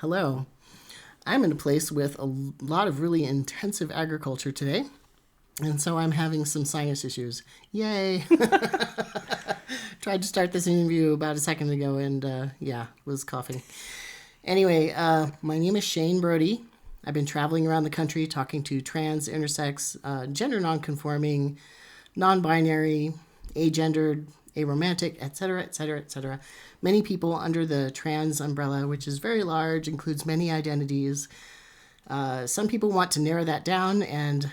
Hello. I'm in a place with a lot of really intensive agriculture today, and so I'm having some sinus issues. Yay! Tried to start this interview about a second ago and, was coughing. Anyway, my name is Shane Brodie. I've been traveling around the country talking to trans, intersex, gender nonconforming, non-binary, agendered, aromantic, etc., etc., etc. Many people under the trans umbrella, which is very large, includes many identities. Some people want to narrow that down, and,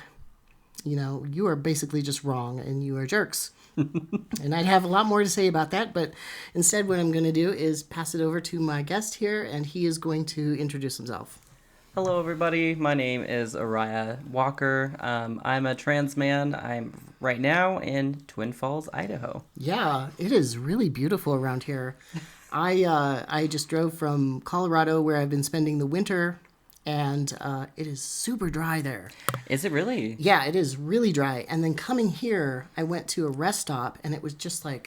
you are basically just wrong, and you are jerks. And I'd have a lot more to say about that, but instead what I'm going to do is pass it over to my guest here, and he is going to introduce himself. Hello, everybody. My name is Araya Walker. I'm a trans man. I'm right now in Twin Falls, Idaho. Yeah, it is really beautiful around here. I just drove from Colorado, where I've been spending the winter, and it is super dry there. Is it really? Yeah, it is really dry. And then coming here, I went to a rest stop, and it was just wow.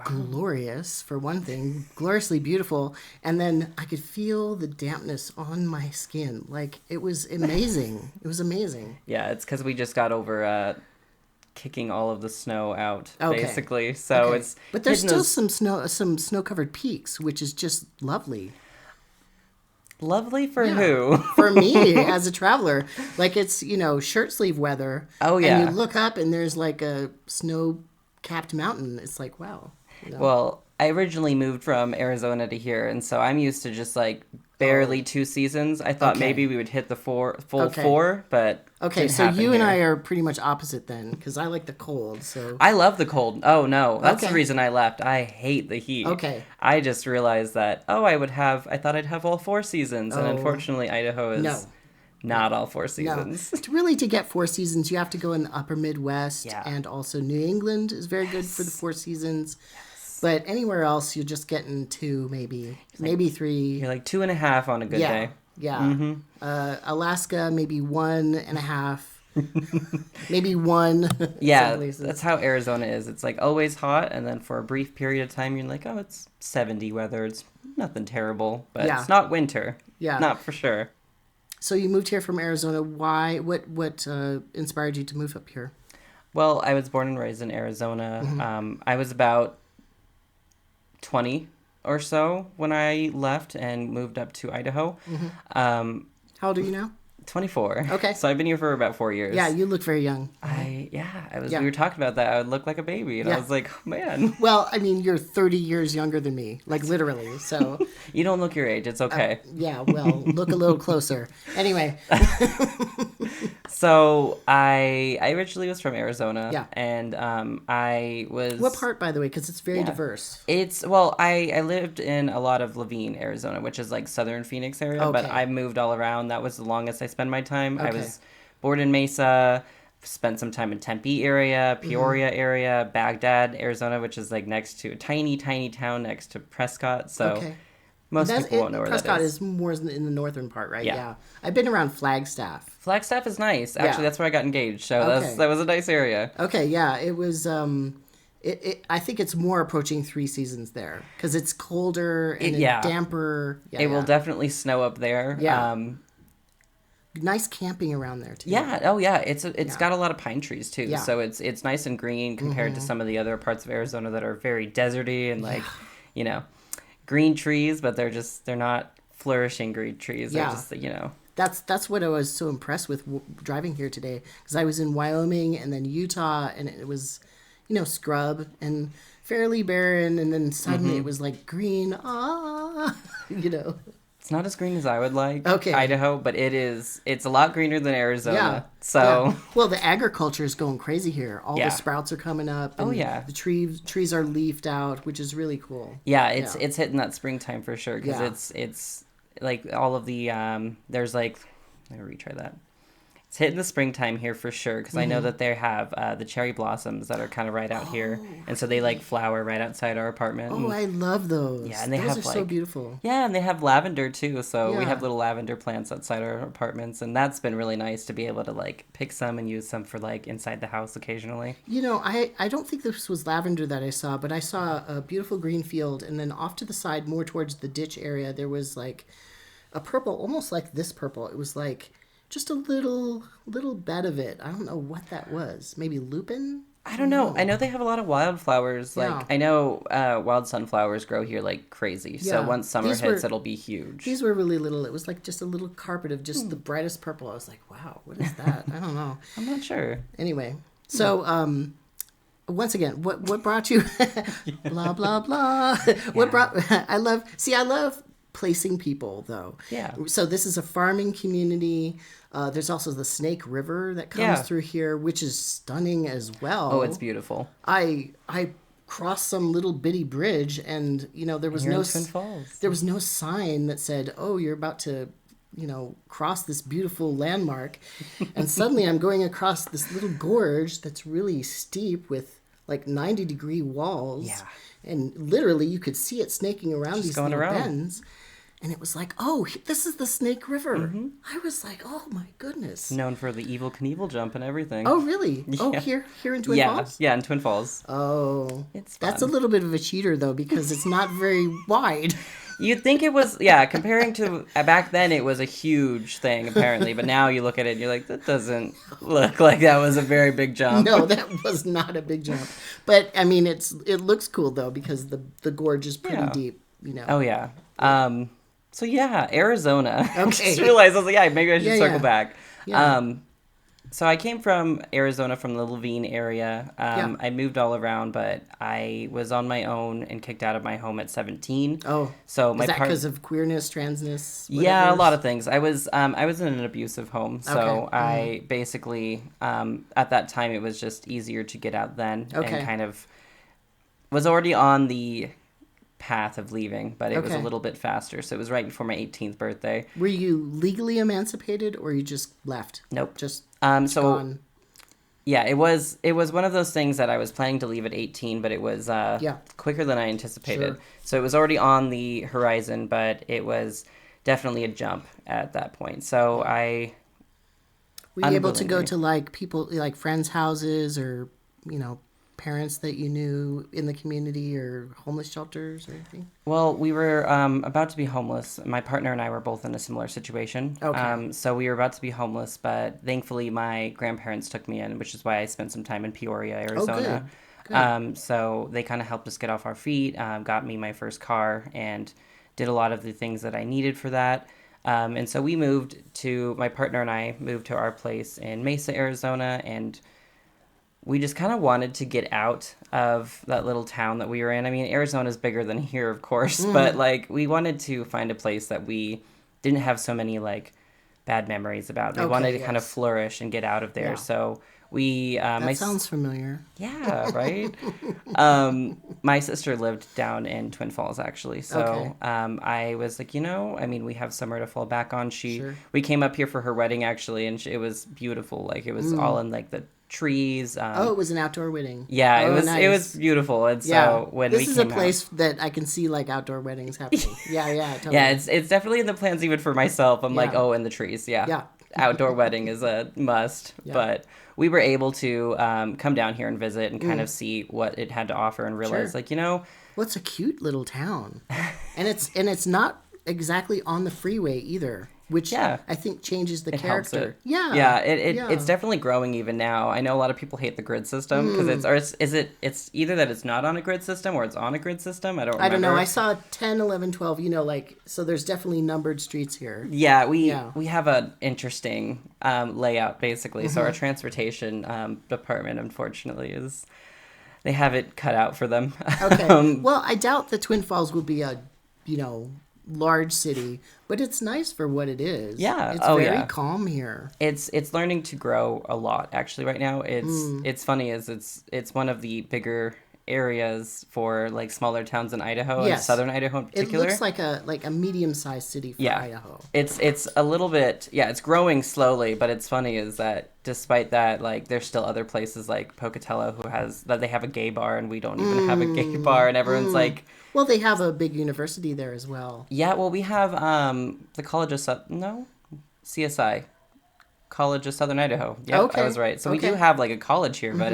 Glorious, for one thing, gloriously beautiful. And then I could feel the dampness on my skin. It was amazing. It was amazing. Yeah, it's because we just got over kicking all of the snow out, basically. So it's but there's still some snow-covered peaks, which is just lovely. Lovely for who? For me, as a traveler. It's, shirt sleeve weather. Oh, yeah. And you look up and there's a snow-capped mountain. It's wow. Well, I originally moved from Arizona to here, and so I'm used to just barely 2 seasons. I thought maybe we would hit the full 4, but okay. So you and I are pretty much opposite then, because I like the cold. So I love the cold. Oh no, that's the reason I left. I hate the heat. Okay. I just realized that I thought I'd have all 4 seasons, and unfortunately, Idaho is not all 4 seasons. No. To get 4 seasons, you have to go in the upper Midwest, and also New England is very good for the 4 seasons. But anywhere else, you're just getting 2, maybe 3. You're 2.5 on a good day. Yeah. Mm-hmm. Alaska, maybe 1.5. Maybe 1. Yeah, that's how Arizona is. It's always hot, and then for a brief period of time, you're it's 70 weather. It's nothing terrible, but it's not winter. Yeah. Not for sure. So you moved here from Arizona. Why? What inspired you to move up here? Well, I was born and raised in Arizona. Mm-hmm. I was about 20 or so when I left and moved up to Idaho. Mm-hmm. How old are you now? 24. Okay. So I've been here for about 4 years. Yeah, you look very young. We were talking about that. I would look like a baby, and I was like, oh, man. Well, I mean, you're 30 years younger than me, literally, so. You don't look your age. It's okay. Look a little closer. Anyway. So I originally was from Arizona. Yeah. And I was... What part, by the way? Because it's very diverse. I lived in a lot of Levine, Arizona, which is southern Phoenix area, but I moved all around. That was the longest I spent my time. Okay. I was born in Mesa, spent some time in Tempe area, Peoria area, Baghdad, Arizona, which is next to a tiny, tiny town next to Prescott. So most people won't know where Prescott that is. Prescott is more in the northern part, right? Yeah. I've been around Flagstaff. Flagstaff is nice. Actually, that's where I got engaged. So that was a nice area. Okay, yeah. It was... I think it's more approaching 3 seasons there because it's colder and damper. It will definitely snow up there. Yeah. Nice camping around there too. Yeah. Oh yeah. It's got a lot of pine trees too. Yeah. So it's nice and green compared to some of the other parts of Arizona that are very deserty and green trees, but they're not flourishing green trees. They're just That's what I was so impressed with driving here today because I was in Wyoming and then Utah and it was scrub and fairly barren, and then suddenly it was green. It's not as green as I would like. Idaho, but it's a lot greener than Arizona. Yeah. So well, the agriculture is going crazy here. All the sprouts are coming up. And the trees are leafed out, which is really cool. Yeah, it's hitting that springtime for sure because it's all of the there's let me retry that. It's hitting the springtime here for sure because I know that they have the cherry blossoms that are kind of right out here, and so they flower right outside our apartment. Oh, I love those. Yeah, and those are so beautiful. Yeah, and they have lavender too. So we have little lavender plants outside our apartments, and that's been really nice to be able to pick some and use some for inside the house occasionally. I don't think this was lavender that I saw, but I saw a beautiful green field, and then off to the side, more towards the ditch area, there was a purple, almost like this purple. It was like just a little bed of it. I don't know what that was. Maybe lupin? I don't know. I know they have a lot of wildflowers. Yeah. Like, I know wild sunflowers grow here like crazy. So Yeah. once summer hits, it'll be huge. These were really little. It was like just a little carpet of just the brightest purple. I was like, wow, what is that? I don't know. I'm not sure. Anyway, so once again, what brought you? Blah blah blah. What brought? I love placing people though. Yeah. So this is a farming community. There's also the Snake River that comes through here, which is stunning as well. Oh, it's beautiful. I crossed some little bitty bridge, and there was no Twin Falls. There was no sign that said, "Oh, you're about to." Cross this beautiful landmark, and suddenly I'm going across this little gorge that's really steep with like 90-degree walls. Yeah. And literally you could see it snaking around these little around. bends. And it was like, oh, this is the Snake River. I was like, oh my goodness. Known for the Evel Knievel jump and everything. Oh, really? Yeah. Oh, here in Twin Falls? Yeah, in Twin Falls. Oh. It's fun. That's a little bit of a cheater, though, because it's not very wide. You'd think it was, comparing to back then, it was a huge thing, apparently. But now you look at it and you're like, that doesn't look like that was a very big jump. No, that was not a big jump. But, I mean, it looks cool, though, because the gorge is pretty deep, Oh, yeah. So, Arizona. Okay. I just realized, I was like, maybe I should circle back. Yeah. So I came from Arizona, from the Levine area. I moved all around, but I was on my own and kicked out of my home at 17. Oh, so is that because of queerness, transness? Yeah, a lot of things. I was in an abusive home, so I basically at that time it was just easier to get out then, and kind of was already on the path of leaving, but it was a little bit faster. So it was right before my 18th birthday. Were you legally emancipated, or you just left? Nope. Just gone. Yeah, it was one of those things that I was planning to leave at 18, but it was quicker than I anticipated. Sure. So it was already on the horizon, but it was definitely a jump at that point. So were you able to go to like people, like friends' houses, or parents that you knew in the community, or homeless shelters or anything? Well, we were about to be homeless. My partner and I were both in a similar situation. Okay. So we were about to be homeless, but thankfully my grandparents took me in, which is why I spent some time in Peoria, Arizona. Oh, good. So they kind of helped us get off our feet, got me my first car, and did a lot of the things that I needed for that. And so my partner and I moved to our place in Mesa, Arizona, and we just kind of wanted to get out of that little town that we were in. I mean, Arizona's bigger than here, of course, but like we wanted to find a place that we didn't have so many like bad memories about. We wanted to kind of flourish and get out of there. Yeah. So we that sounds familiar. Yeah, right. My sister lived down in Twin Falls, actually. So I was like, we have somewhere to fall back on. We came up here for her wedding, actually, and it was beautiful. Like it was all in like the trees. It was an outdoor wedding. Yeah, it was. Nice. It was beautiful. And so when this is a place that I can see like outdoor weddings happening. Yeah, totally. Yeah. It's definitely in the plans even for myself. I'm like, in the trees. Yeah. Outdoor wedding is a must. Yeah. But we were able to come down here and visit and kind of see what it had to offer and realize, well, it's a cute little town, and it's not exactly on the freeway either. Which I think changes the character. Yeah. It's definitely growing even now. I know a lot of people hate the grid system because it's either that it's not on a grid system or it's on a grid system. I don't remember. I don't know. I saw 10, 11, 12, so there's definitely numbered streets here. Yeah, we have an interesting layout basically. So our transportation department, unfortunately, they have it cut out for them. Okay. Well, I doubt the Twin Falls will be a, large city, but it's nice for what it is. Yeah. It's very calm here. It's learning to grow a lot actually right now. It's funny it's one of the bigger areas for like smaller towns in Idaho and southern Idaho in particular. It looks like a medium-sized city for Idaho. It's a little bit it's growing slowly, but it's funny is that despite that, like there's still other places like Pocatello they have a gay bar and we don't even have a gay bar, and everyone's like, well, they have a big university there as well. Yeah, well, we have the College of CSI, College of Southern Idaho. Yeah, I was right. So we do have like a college here, but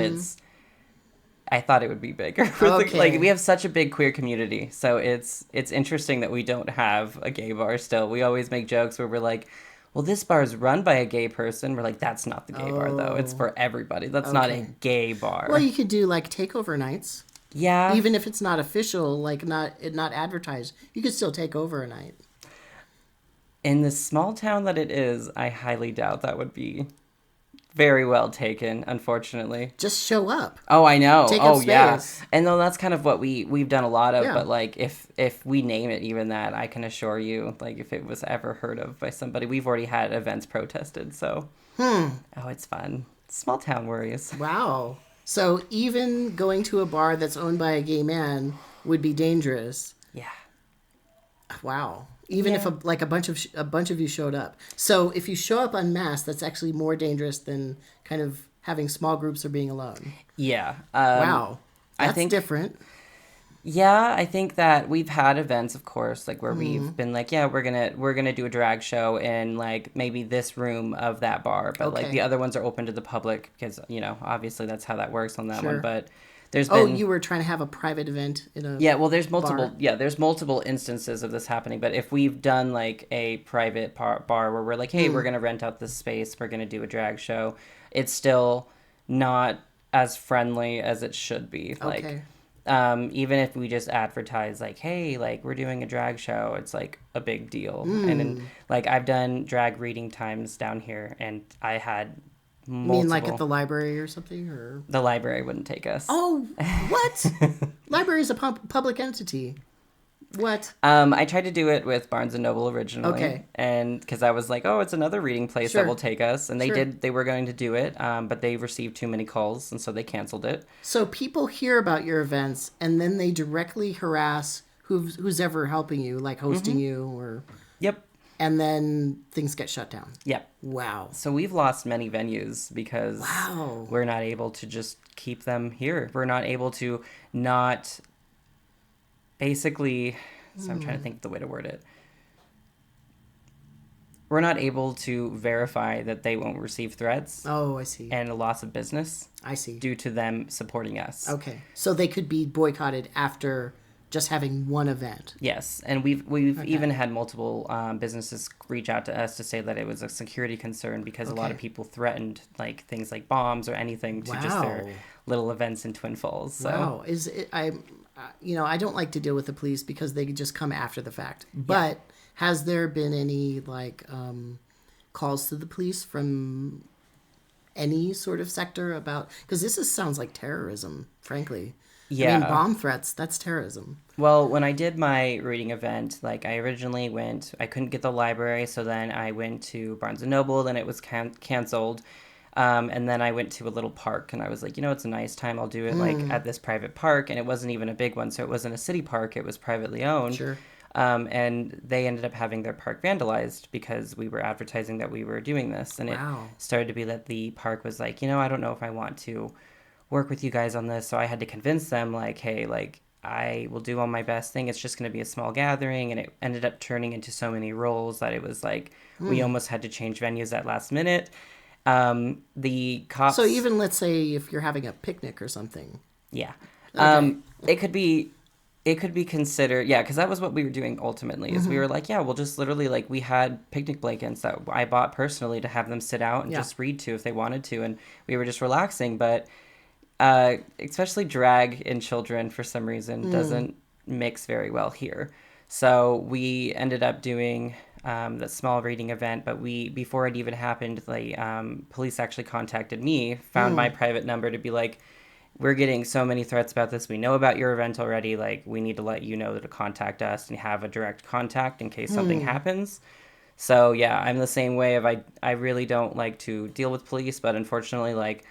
I thought it would be bigger. Okay. Like, we have such a big queer community, so it's interesting that we don't have a gay bar still. We always make jokes where we're like, well, this bar is run by a gay person. We're like, that's not the gay bar, though. It's for everybody. That's not a gay bar. Well, you could do, like, takeover nights. Yeah. Even if it's not official, like, not advertised, you could still take over a night. In the small town that it is, I highly doubt that would be very well taken, unfortunately. Just show up. Oh, I know. Take up space. Yeah. And though that's kind of what we've done a lot of, Yeah. but like if we name it even that, I can assure you, like if it was ever heard of by somebody, we've already had events protested, so oh, it's fun. Small town worries. Wow. So even going to a bar that's owned by a gay man would be dangerous. Yeah. Wow. Even if a bunch of you showed up. So if you show up unmasked, that's actually more dangerous than kind of having small groups or being alone. Yeah. Wow. That's I think different. Yeah, I think that we've had events, of course, like where we've been like, yeah, we're gonna do a drag show in like maybe this room of that bar, but like the other ones are open to the public because obviously that's how that works on that one. But there's been you were trying to have a private event in a well, there's multiple bar. There's multiple instances of this happening. But if we've done like a private bar where we're like, hey, we're gonna rent out this space, we're gonna do a drag show, it's still not as friendly as it should be. Like. Even if we just advertise like, hey, like we're doing a drag show, it's like a big deal. And then like I've done drag reading times down here and I had multiple... You mean like at the library or something? Or the library wouldn't take us. Oh, what? Library is a public entity. What? I tried to do it with Barnes & Noble originally. And because I was like, oh, it's another reading place that will take us. And they were going to do it, but they received too many calls, and so they canceled it. So people hear about your events, and then they directly harass who's ever helping you, like hosting you or... Yep. And then things get shut down. Yep. Wow. So we've lost many venues because we're not able to just keep them here. We're not able to not... Basically, so I'm trying to think of the way to word it. We're not able to verify that they won't receive threats. Oh, I see. And a loss of business. I see. Due to them supporting us. Okay. So they could be boycotted after just having one event. Yes. And we've even had multiple businesses reach out to us to say that it was a security concern because a lot of people threatened like things like bombs or anything to just their little events in Twin Falls. So. Wow. I don't like to deal with the police because they just come after the fact. But has there been any like calls to the police from any sort of sector about? Because sounds like terrorism, frankly. Yeah. I mean, bomb threats, that's terrorism. Well, when I did my reading event, like I originally I couldn't get the library, so then I went to Barnes & Noble, then it was canceled. And then I went to a little park and I was like, it's a nice time. I'll do it like at this private park. And it wasn't even a big one. So it wasn't a city park. It was privately owned. Sure. And they ended up having their park vandalized because we were advertising that we were doing this. And it started to be that the park was like, I don't know if I want to work with you guys on this. So I had to convince them like, hey, like I will do all my best thing. It's just going to be a small gathering. And it ended up turning into so many roles that it was like we almost had to change venues at last minute. The cops. So even let's say if you're having a picnic or something. Yeah. It could be considered. Yeah. Cause that was what we were doing ultimately is we were like, yeah, we'll just literally like we had picnic blankets that I bought personally to have them sit out and just read to if they wanted to. And we were just relaxing, but, especially drag in children for some reason doesn't mix very well here. So we ended up doing that small reading event, but before it even happened, the police actually contacted me, found my private number to be like, we're getting so many threats about this. We know about your event already. Like, we need to let you know to contact us and have a direct contact in case something happens. So yeah, I'm the same way of I really don't like to deal with police, but unfortunately, like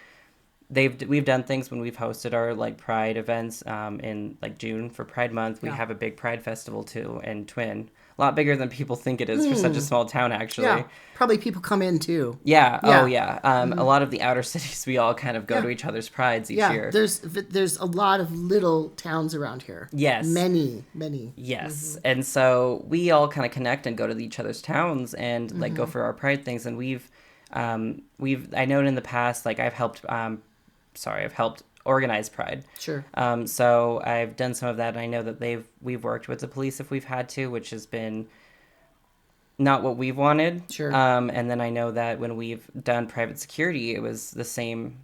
we've done things when we've hosted our like Pride events in like June for Pride Month. We have a big Pride festival too in Twin. A lot bigger than people think it is for such a small town, actually. Yeah, probably people come in too. Yeah. Oh, yeah. A lot of the outer cities, we all kind of go to each other's prides each year. There's a lot of little towns around here. Yes. Many. Yes. And so we all kind of connect and go to each other's towns and like go for our pride things. And I know in the past, like I've helped organized pride. Sure. So I've done some of that, and I know that we've worked with the police if we've had to, which has been not what we've wanted. Sure. And then I know that when we've done private security, it was the same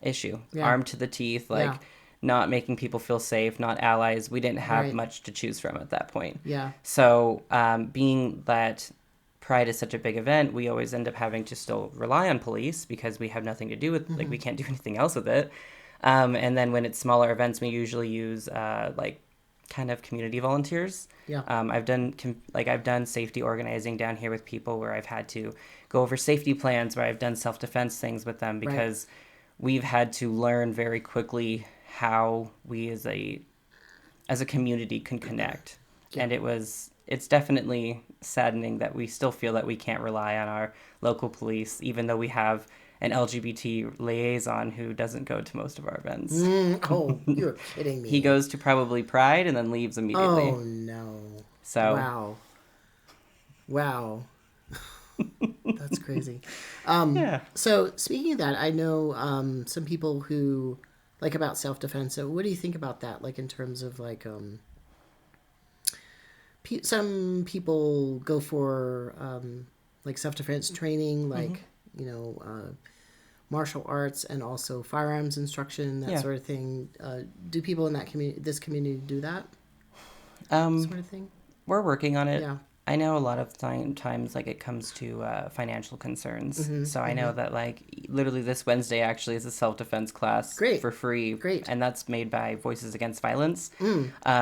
issue. Yeah. Armed to the teeth, like not making people feel safe, not allies. We didn't have much to choose from at that point. Yeah. So being that Pride is such a big event, we always end up having to still rely on police because we have nothing to do with, like, we can't do anything else with it. And then when it's smaller events, we usually use like kind of community volunteers. Yeah. I've done safety organizing down here with people where I've had to go over safety plans, where I've done self-defense things with them because we've had to learn very quickly how we as a community can connect. Yeah. And it's definitely saddening that we still feel that we can't rely on our local police, even though we have an LGBT liaison who doesn't go to most of our events. Oh, you're kidding me. He goes to probably Pride and then leaves immediately. Oh, no. So. Wow. That's crazy. Yeah. So, speaking of that, I know some people who, like, about self-defense. So, what do you think about that? Like, in terms of, like, some people go for, like, self-defense training, like, you know, martial arts and also firearms instruction, that sort of thing. Do people in this community do that? Sort of thing? We're working on it. Yeah. I know a lot of times, like, it comes to financial concerns. So I know that, like, literally this Wednesday actually is a self-defense class for free. Great. And that's made by Voices Against Violence,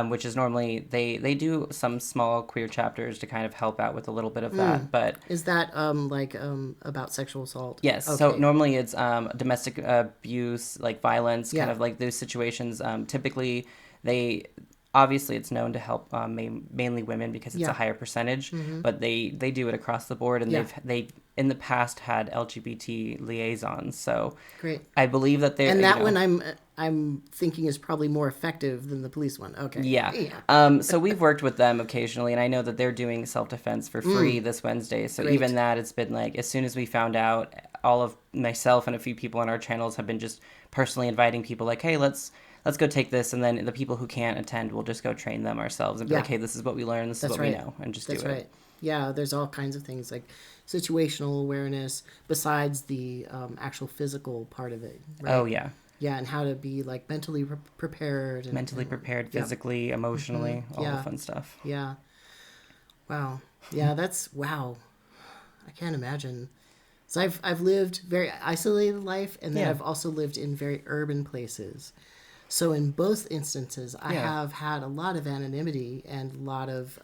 which is normally, they do some small queer chapters to kind of help out with a little bit of that. But is that, about sexual assault? Yes. Okay. So normally it's domestic abuse, like violence, kind of like those situations. Typically, obviously, it's known to help mainly women because it's a higher percentage, but they do it across the board, and they've in the past had LGBT liaisons. So great. I believe that they and that one I'm thinking is probably more effective than the police one. Okay. Yeah. So we've worked with them occasionally, and I know that they're doing self-defense for free this Wednesday. So even that, it's been like, as soon as we found out, all of myself and a few people on our channels have been just personally inviting people, like, hey, let's go take this, and then the people who can't attend, we'll just go train them ourselves and be like, hey, this is what we learned, this is what we know, and just do it. That's right. Yeah, there's all kinds of things like situational awareness besides the actual physical part of it. Right? Oh, yeah. Yeah, and how to be, like, mentally prepared. Prepared, physically, emotionally, all the fun stuff. Yeah. Wow. Yeah, wow. I can't imagine. So I've lived very isolated life, and then I've also lived in very urban places. So in both instances, I have had a lot of anonymity and a lot of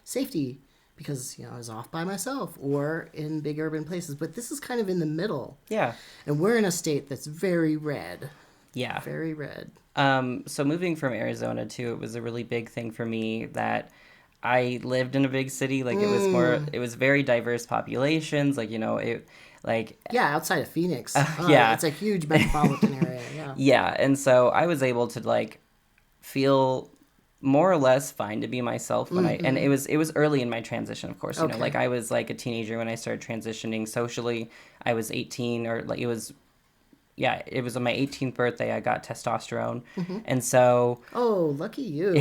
safety because, you know, I was off by myself or in big urban places. But this is kind of in the middle. Yeah. And we're in a state that's very red. Yeah. Very red. So moving from Arizona, too, it was a really big thing for me that I lived in a big city. Like, it was very diverse populations. Like, you know, outside of Phoenix. It's a huge metropolitan area. Yeah, and so I was able to, like, feel more or less fine to be myself when and it was early in my transition, of course. You know, like, I was like a teenager when I started transitioning socially. I was 18, or like it was on my 18th birthday I got testosterone, and so lucky you.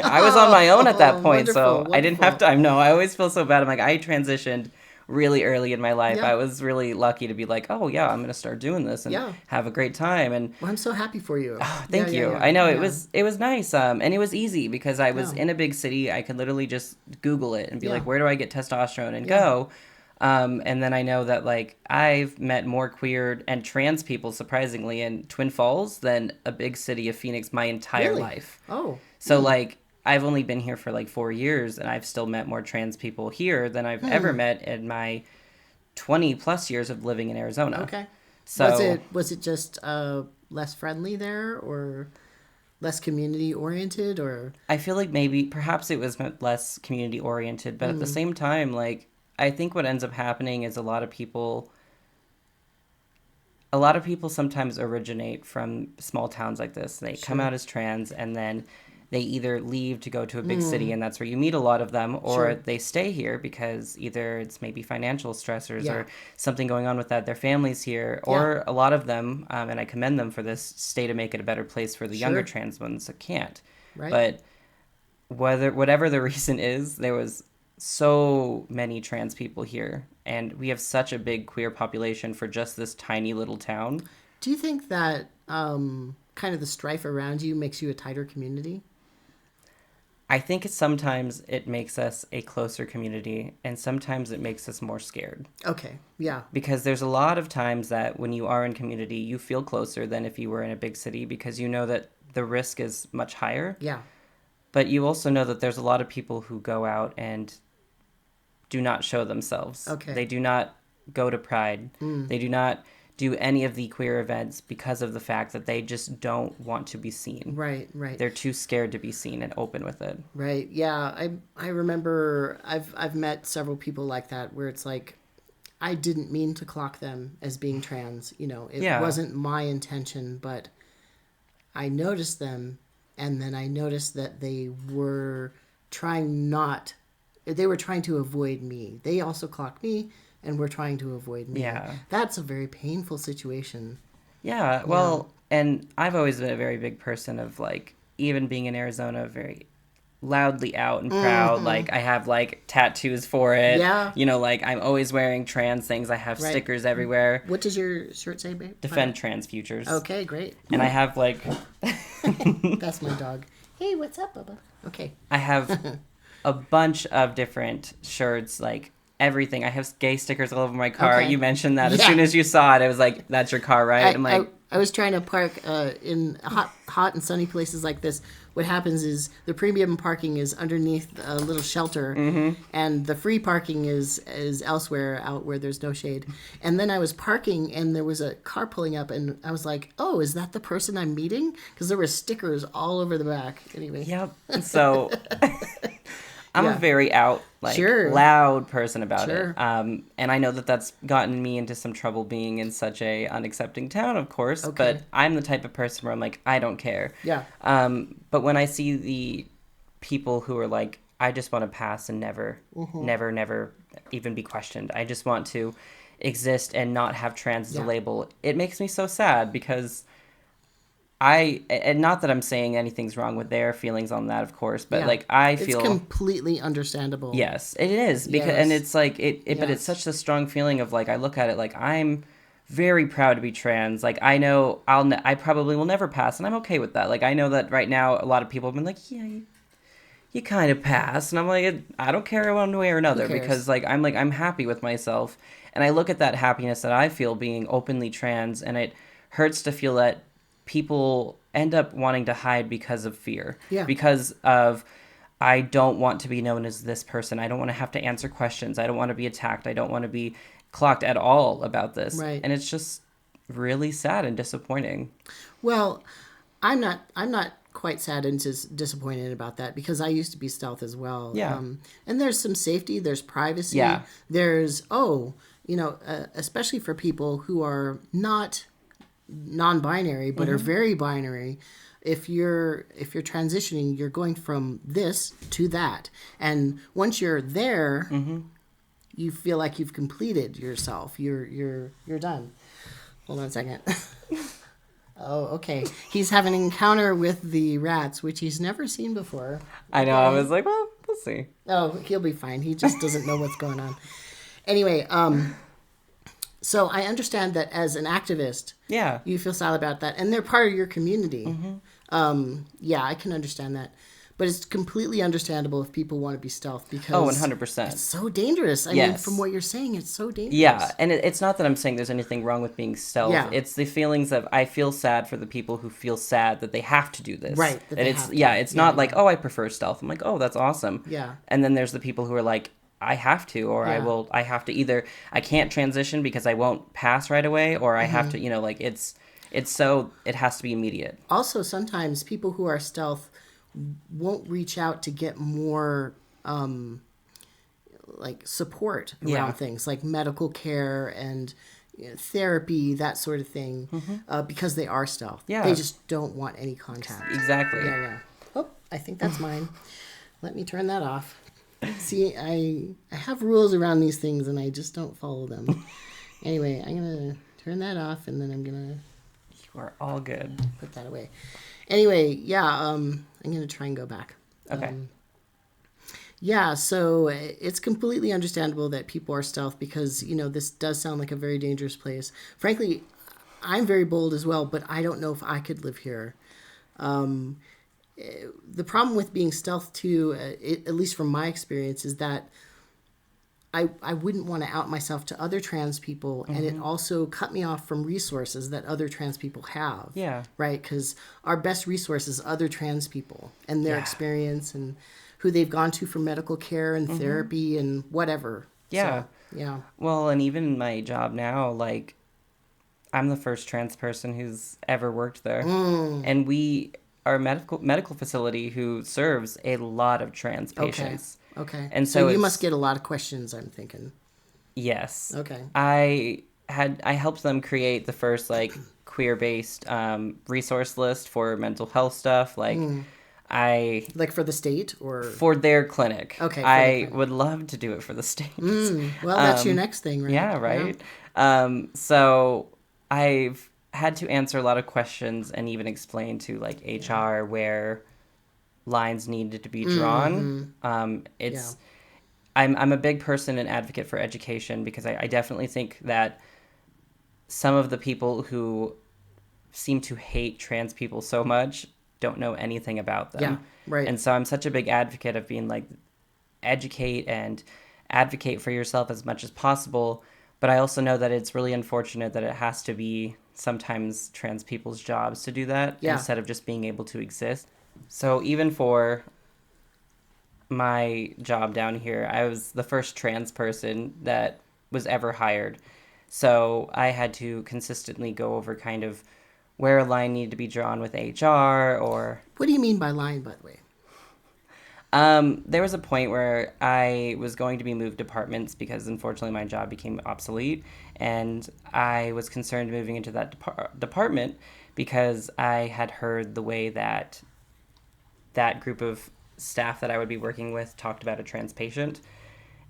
I was on my own at that point, wonderful. I didn't have to. I know I always feel so bad. I'm like, I transitioned really early in my life. I was really lucky to be like, I'm going to start doing this and have a great time. And I'm so happy for you. Thank you. I know it was nice. And it was easy because I was in a big city. I could literally just Google it and be like, where do I get testosterone, and go. And then I know that, like, I've met more queer and trans people, surprisingly, in Twin Falls than a big city of Phoenix my entire life. Oh. So, like, I've only been here for like 4 years, and I've still met more trans people here than I've ever met in my 20 plus years of living in Arizona. Okay. So was it just less friendly there, or less community oriented, or? I feel like perhaps it was less community oriented, but at the same time, like, I think what ends up happening is a lot of people sometimes originate from small towns like this. They come out as trans, and then they either leave to go to a big city and that's where you meet a lot of them, or they stay here because either it's maybe financial stressors or something going on with that, their family's here, or a lot of them, and I commend them for this, stay to make it a better place for the younger trans ones that can't. Right. But whatever the reason is, there was so many trans people here, and we have such a big queer population for just this tiny little town. Do you think that kind of the strife around you makes you a tighter community? I think sometimes it makes us a closer community, and sometimes it makes us more scared. Okay, yeah. Because there's a lot of times that when you are in community, you feel closer than if you were in a big city, because you know that the risk is much higher. Yeah. But you also know that there's a lot of people who go out and do not show themselves. Okay. They do not go to Pride. They do not do any of the queer events because of the fact that they just don't want to be seen. Right. They're too scared to be seen and open with it. Right. Yeah. I remember I've met several people like that where it's like, I didn't mean to clock them as being trans. You know, it wasn't my intention, but I noticed them, and then I noticed that they were trying to avoid me. They also clocked me and were trying to avoid me. Yeah. That's a very painful situation. Yeah, well, and I've always been a very big person of, like, even being in Arizona, very loudly out and proud. Like, I have, like, tattoos for it. Yeah. You know, like, I'm always wearing trans things. I have stickers everywhere. What does your shirt say, babe? Defend trans futures. Okay, great. And I have, like... That's my dog. Hey, what's up, Bubba? Okay. I have a bunch of different shirts, like, everything. I have gay stickers all over my car. Okay. You mentioned that. As soon as you saw it, I was like, that's your car, right? I'm like... I was trying to park in hot and sunny places like this. What happens is the premium parking is underneath a little shelter, and the free parking is elsewhere out where there's no shade. And then I was parking, and there was a car pulling up, and I was like, "Oh, is that the person I'm meeting?" Because there were stickers all over the back. Anyway. Yep. So I'm a very loud person about it. And I know that that's gotten me into some trouble being in such a unaccepting town, of course. Okay. But I'm the type of person where I'm like, I don't care. Yeah. But when I see the people who are like, I just want to pass and never even be questioned. I just want to exist and not have trans as a label. It makes me so sad because and not that I'm saying anything's wrong with their feelings on that, of course, but like I feel it's completely understable. Yes, it is because and it's like but it's such a strong feeling of like I look at it like I'm very proud to be trans. Like I know I probably will never pass, and I'm okay with that. Like I know that right now a lot of people have been like, yeah, you kind of pass, and I'm like, I don't care one way or another because I'm happy with myself, and I look at that happiness that I feel being openly trans, and it hurts to feel that people end up wanting to hide because of fear. Yeah. Because of, I don't want to be known as this person. I don't want to have to answer questions. I don't want to be attacked. I don't want to be clocked at all about this. Right. And it's just really sad and disappointing. Well, I'm not quite sad and just disappointed about that because I used to be stealth as well. Yeah. And there's some safety, there's privacy. Yeah. There's, especially for people who are not non-binary but are very binary, if you're transitioning, you're going from this to that, and once you're there, you feel like you've completed yourself. You're done. Hold on a second. Oh, okay. He's having an encounter with the rats, which he's never seen before. I know. I was like, well, we'll see. Oh, he'll be fine. He just doesn't know what's going on. Anyway, so I understand that as an activist, you feel sad about that, and they're part of your community. I can understand that, but it's completely understandable if people want to be stealth because 100%. It's so dangerous. I mean, from what you're saying, it's so dangerous. Yeah, and it's not that I'm saying there's anything wrong with being stealth. Yeah. It's the feelings of I feel sad for the people who feel sad that they have to do this. Right. And it's not like, oh, I prefer stealth. I'm like, oh, that's awesome. Yeah. And then there's the people who are like, I have to, or I have to either, I can't transition because I won't pass right away, or I have to, it has to be immediate. Also, sometimes people who are stealth won't reach out to get more, support around things like medical care and therapy, that sort of thing, because they are stealth. Yeah. They just don't want any contact. Exactly. Yeah. Oh, I think that's mine. Let me turn that off. See, I have rules around these things and I just don't follow them. Anyway, I'm going to turn that off and then I'm going to... You are all good. Put that away. Anyway, yeah, I'm going to try and go back. Okay. Yeah, so it's completely understandable that people are stealth because, this does sound like a very dangerous place. Frankly, I'm very bold as well, but I don't know if I could live here. The problem with being stealth too, at least from my experience, is that I wouldn't want to out myself to other trans people, and it also cut me off from resources that other trans people have. Yeah. Right? Because our best resource is other trans people and their experience and who they've gone to for medical care and therapy and whatever. Yeah. So, yeah. Well, and even my job now, like, I'm the first trans person who's ever worked there. And we are a medical facility who serves a lot of trans patients. Okay. And so you must get a lot of questions, I'm thinking. Yes. Okay. I helped them create the first queer-based resource list for mental health stuff. Like for the state or for their clinic. Okay. I would love to do it for the state. Well, that's your next thing, right? Yeah, right. Yeah. So I've had to answer a lot of questions and even explain to HR where lines needed to be drawn. I'm a big person and advocate for education because I definitely think that some of the people who seem to hate trans people so much don't know anything about them. Yeah, right. And so I'm such a big advocate of being educate and advocate for yourself as much as possible. But I also know that it's really unfortunate that it has to be sometimes trans people's jobs to do that instead of just being able to exist. So even for my job down here, I was the first trans person that was ever hired. So I had to consistently go over kind of where a line needed to be drawn with HR or... What do you mean by line, by the way? There was a point where I was going to be moved departments because unfortunately my job became obsolete, and I was concerned moving into that department because I had heard the way that group of staff that I would be working with talked about a trans patient.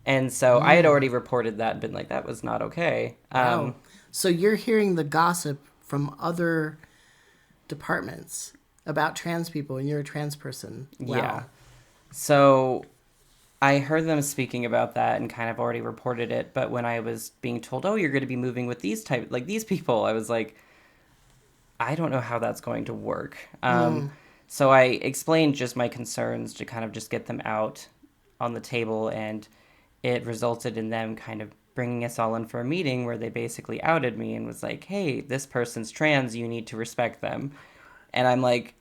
And so I had already reported that and been like, that was not okay. Wow. So you're hearing the gossip from other departments about trans people and you're a trans person. Wow. Yeah. So I heard them speaking about that and kind of already reported it. But when I was being told, oh, you're going to be moving with these people, I was like, I don't know how that's going to work. So I explained just my concerns to kind of just get them out on the table, and it resulted in them kind of bringing us all in for a meeting where they basically outed me and was like, hey, this person's trans, you need to respect them. And I'm like...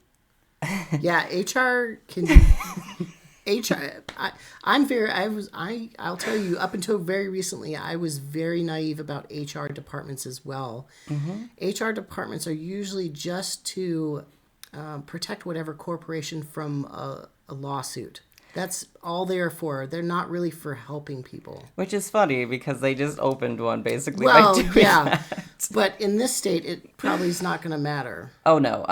Yeah, HR can... I'll tell you, up until very recently, I was very naive about HR departments as well. HR departments are usually just to protect whatever corporation from a lawsuit. That's all they're for. They're not really for helping people. Which is funny because they just opened one basically by doing that. But in this state, it probably is not going to matter. Oh, no.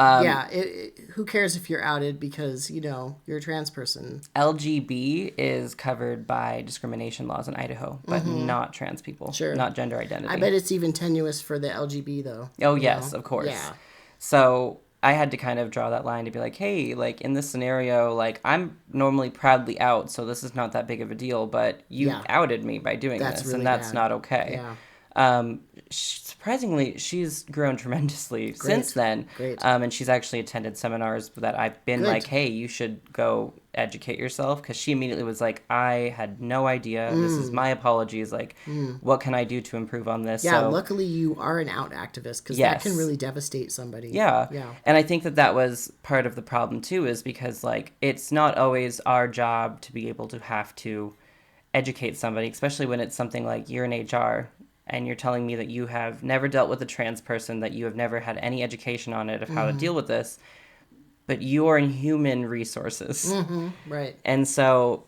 Who cares if you're outed because, you're a trans person. LGB is covered by discrimination laws in Idaho, but not trans people. Sure. Not gender identity. I bet it's even tenuous for the LGB, though. Oh, yes, of course. Yeah. So I had to kind of draw that line to be like, hey, in this scenario, I'm normally proudly out, so this is not that big of a deal, but you outed me by doing this, really and that's bad. not okay. Yeah. Surprisingly, she's grown tremendously since then. Great. And she's actually attended seminars that I've been like, hey, you should go educate yourself, because she immediately was like, I had no idea. This is my apologies. What can I do to improve on this? Yeah, luckily you are an out activist, because that can really devastate somebody. Yeah. And I think that was part of the problem too, is because it's not always our job to be able to have to educate somebody, especially when it's something like you're in HR and you're telling me that you have never dealt with a trans person, that you have never had any education on it of how to deal with this, but you're in human resources. Right. And so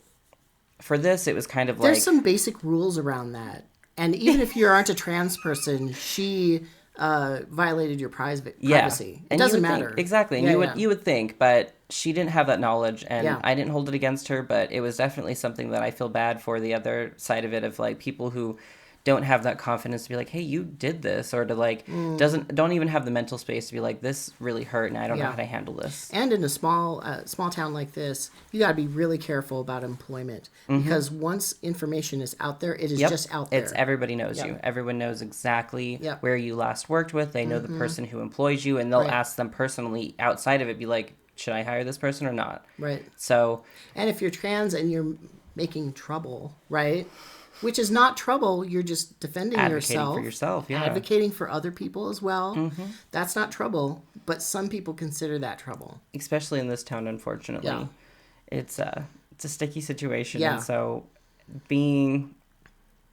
for this, it was kind of There's some basic rules around that. And even if you aren't a trans person, she violated your privacy. And It doesn't matter. Exactly. And you would think, but she didn't have that knowledge, and Yeah. I didn't hold it against her, but it was definitely something that I feel bad for the other side of it, of like people who don't have that confidence to be like, hey, you did this, or to like don't even have the mental space to be like, this really hurt and I don't know how to handle this. And in a small town like this, you got to be really careful about employment, because once information is out there, it is just out there. It's everybody knows you. Everyone knows exactly where you last worked with. They know the person who employs you, and they'll ask them personally outside of it, be like, should I hire this person or not? Right. So, and if you're trans and you're making trouble, right? Which is not trouble, you're just defending yourself. For yourself, yeah. Advocating for other people as well. That's not trouble, but some people consider that trouble. Especially in this town, unfortunately. Yeah. It's a sticky situation. Yeah. And so being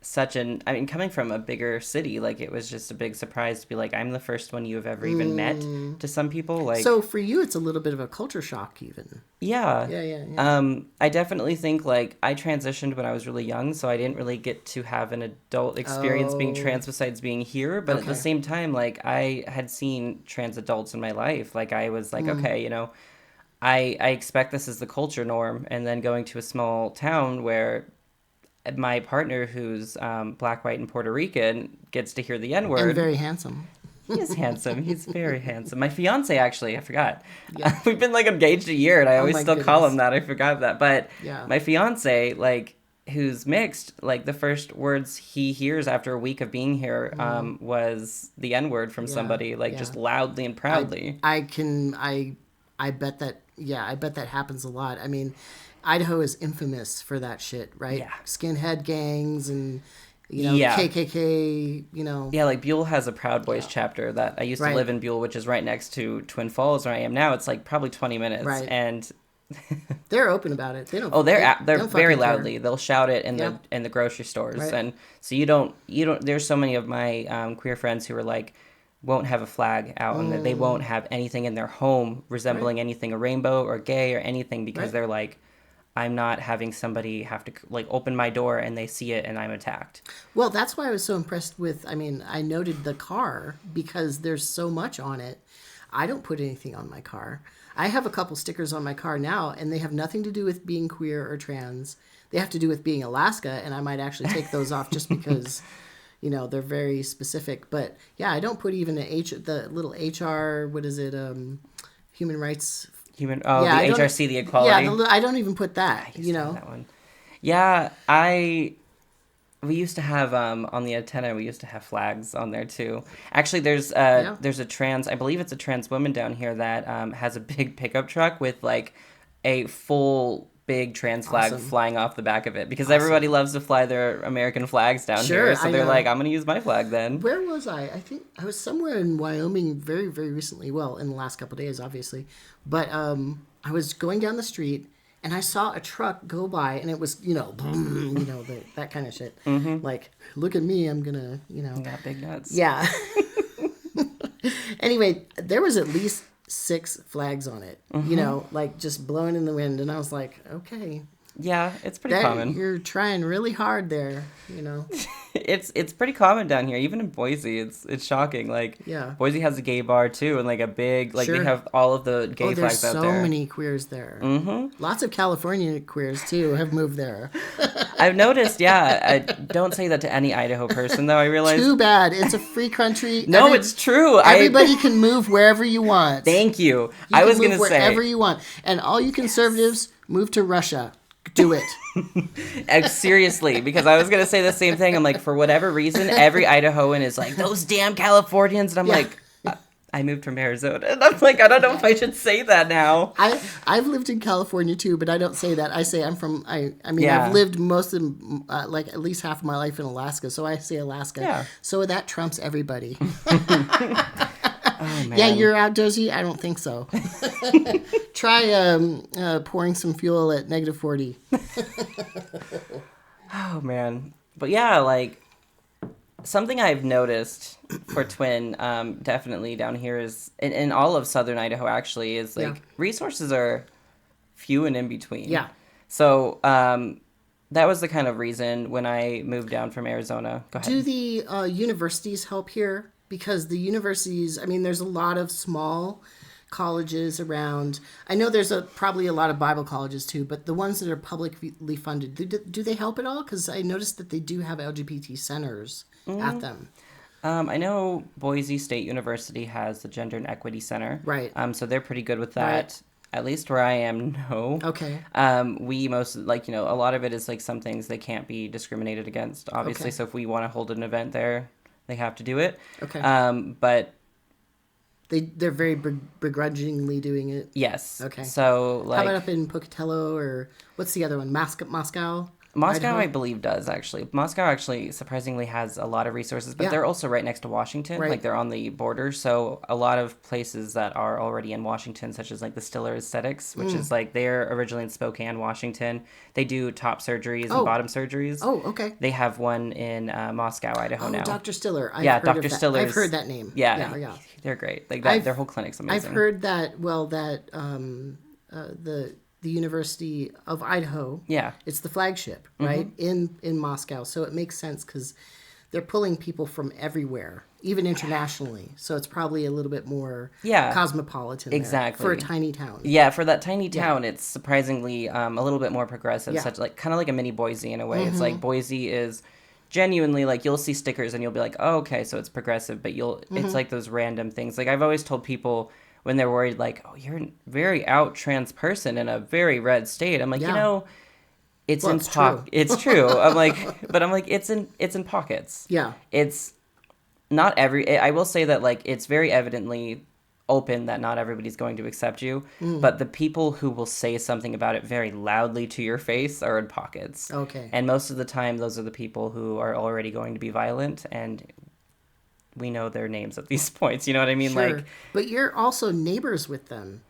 coming from a bigger city, like, it was just a big surprise to be like, I'm the first one you have ever even met to some people. Like, so for you, it's a little bit of a culture shock even. Yeah. Yeah. I definitely think, like, I transitioned when I was really young, so I didn't really get to have an adult experience being trans besides being here. But at the same time, like, I had seen trans adults in my life. Like, I was like, okay, you know, I expect this is the culture norm. And then going to a small town where my partner, who's Black, white, and Puerto Rican, gets to hear the N-word. And very handsome. He is handsome. He's very handsome. My fiance, actually, I forgot. Yeah. We've been, like, engaged a year, and I always still call him that. I forgot that. But my fiance, like, who's mixed, like, the first words he hears after a week of being here was the N-word from somebody, like, just loudly and proudly. I bet that, I bet that happens a lot. I mean, Idaho is infamous for that shit, right? Yeah. Skinhead gangs and, KKK, Yeah, like, Buell has a Proud Boys chapter that I used to live in Buell, which is right next to Twin Falls where I am now. It's, like, probably 20 minutes. Right. And they're open about it. They don't. Oh, they're don't very care. loudly. They'll shout it in the grocery stores. Right. And so you don't, there's so many of my queer friends who are like, won't have a flag out, and they won't have anything in their home resembling anything a rainbow or gay or anything, because they're like, I'm not having somebody have to, like, open my door and they see it and I'm attacked. Well, that's why I was so impressed with, I noted the car because there's so much on it. I don't put anything on my car. I have a couple stickers on my car now, and they have nothing to do with being queer or trans. They have to do with being Alaska, and I might actually take those off just because, they're very specific. But yeah, I don't put even the little HR, what is it, human rights. The HRC, the equality. Yeah, I don't even put that, That one. Yeah, we used to have, on the antenna, we used to have flags on there too. Actually, there's a trans, I believe it's a trans woman down here that has a big pickup truck with, like, a full big trans flag flying off the back of it, because everybody loves to fly their American flags down here. So they're like, I'm going to use my flag then. Where was I? I think I was somewhere in Wyoming very, very recently. Well, in the last couple of days, obviously. But I was going down the street, and I saw a truck go by, and it was, boom, that kind of shit. Like, look at me, I'm going to, Got big nuts. Yeah. Anyway, there was at least 6 flags on it, like just blowing in the wind. And I was like, okay. Yeah, it's pretty common. You're trying really hard there, It's pretty common down here, even in Boise. It's shocking. Like, Boise has a gay bar too, and like a big, like, they have all of the gay flags out there. There's so many queers there. Lots of California queers too have moved there. I've noticed. Yeah, I don't say that to any Idaho person though. I realize. Too bad. It's a free country. No, it's true. Everybody can move wherever you want. Thank you. I was going to say wherever you want, and all you conservatives move to Russia. Do it. Seriously, because I was going to say the same thing. I'm like, for whatever reason, every Idahoan is like, those damn Californians. And I'm like, I moved from Arizona. And I'm like, I don't know if I should say that now. I've lived in California too, but I don't say that. I say I'm from, I've lived most of, like, at least half of my life in Alaska. So I say Alaska. Yeah. So that trumps everybody. Oh, man. Yeah, you're outdoorsy? I don't think so. Try pouring some fuel at -40. Oh, man. But yeah, like, something I've noticed for Twin, definitely down here is, in all of southern Idaho actually, is like, resources are few and in between. Yeah. So, that was the kind of reason when I moved down from Arizona. Go ahead. Do the universities help here? Because the universities, there's a lot of small colleges around. I know there's probably a lot of Bible colleges too, but the ones that are publicly funded, do they help at all? Because I noticed that they do have LGBT centers at them. I know Boise State University has the Gender and Equity Center. Right. So they're pretty good with that. Right. At least where I am, no. Okay. We most, like, a lot of it is, like, some things they can't be discriminated against, obviously. Okay. So if we want to hold an event there, they have to do it. Okay. But... They're very begrudgingly doing it? Yes. Okay. So, like... How about up in Pocatello, or what's the other one? Moscow? Moscow, I believe, does, actually. Moscow actually surprisingly has a lot of resources, but they're also right next to Washington. Right. Like, they're on the border. So a lot of places that are already in Washington, such as, like, the Stiller Aesthetics, which is, like, they're originally in Spokane, Washington. They do top surgeries and bottom surgeries. Oh, okay. They have one in Moscow, Idaho now. Dr. Stiller. Dr. Stiller. I've heard that name. Yeah. They're great. Like, their whole clinic's amazing. I've heard that, the University of Idaho. Yeah. It's the flagship, right? In Moscow. So it makes sense because they're pulling people from everywhere, even internationally. So it's probably a little bit more cosmopolitan exactly for a tiny town. Yeah, for that tiny town, it's surprisingly a little bit more progressive, such like kind of like a mini Boise in a way. It's like Boise is genuinely like you'll see stickers and you'll be like, oh, okay, so it's progressive, but it's like those random things. Like I've always told people when they're worried, like, oh, you're a very out trans person in a very red state. I'm like, it's in pockets. It's true. I'm like, it's in pockets. Yeah. It's not I will say that, like, it's very evidently open that not everybody's going to accept you, but the people who will say something about it very loudly to your face are in pockets. Okay. And most of the time, those are the people who are already going to be violent, and we know their names at these points. You know what I mean? Sure. Like, but you're also neighbors with them.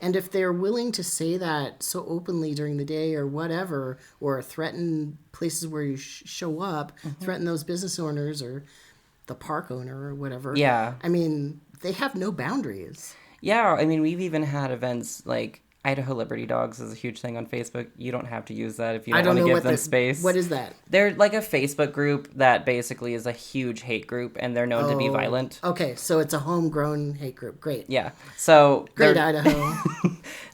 And if they're willing to say that so openly during the day or whatever, or threaten places where you show up, threaten those business owners or the park owner or whatever. Yeah. I mean, they have no boundaries. Yeah. I mean, we've even had events like Idaho Liberty Dogs is a huge thing on Facebook. You don't have to use that if you don't want to give them space. What is that? They're like a Facebook group that basically is a huge hate group, and they're known to be violent. Okay, so it's a homegrown hate group. Great. Yeah. So great, Idaho.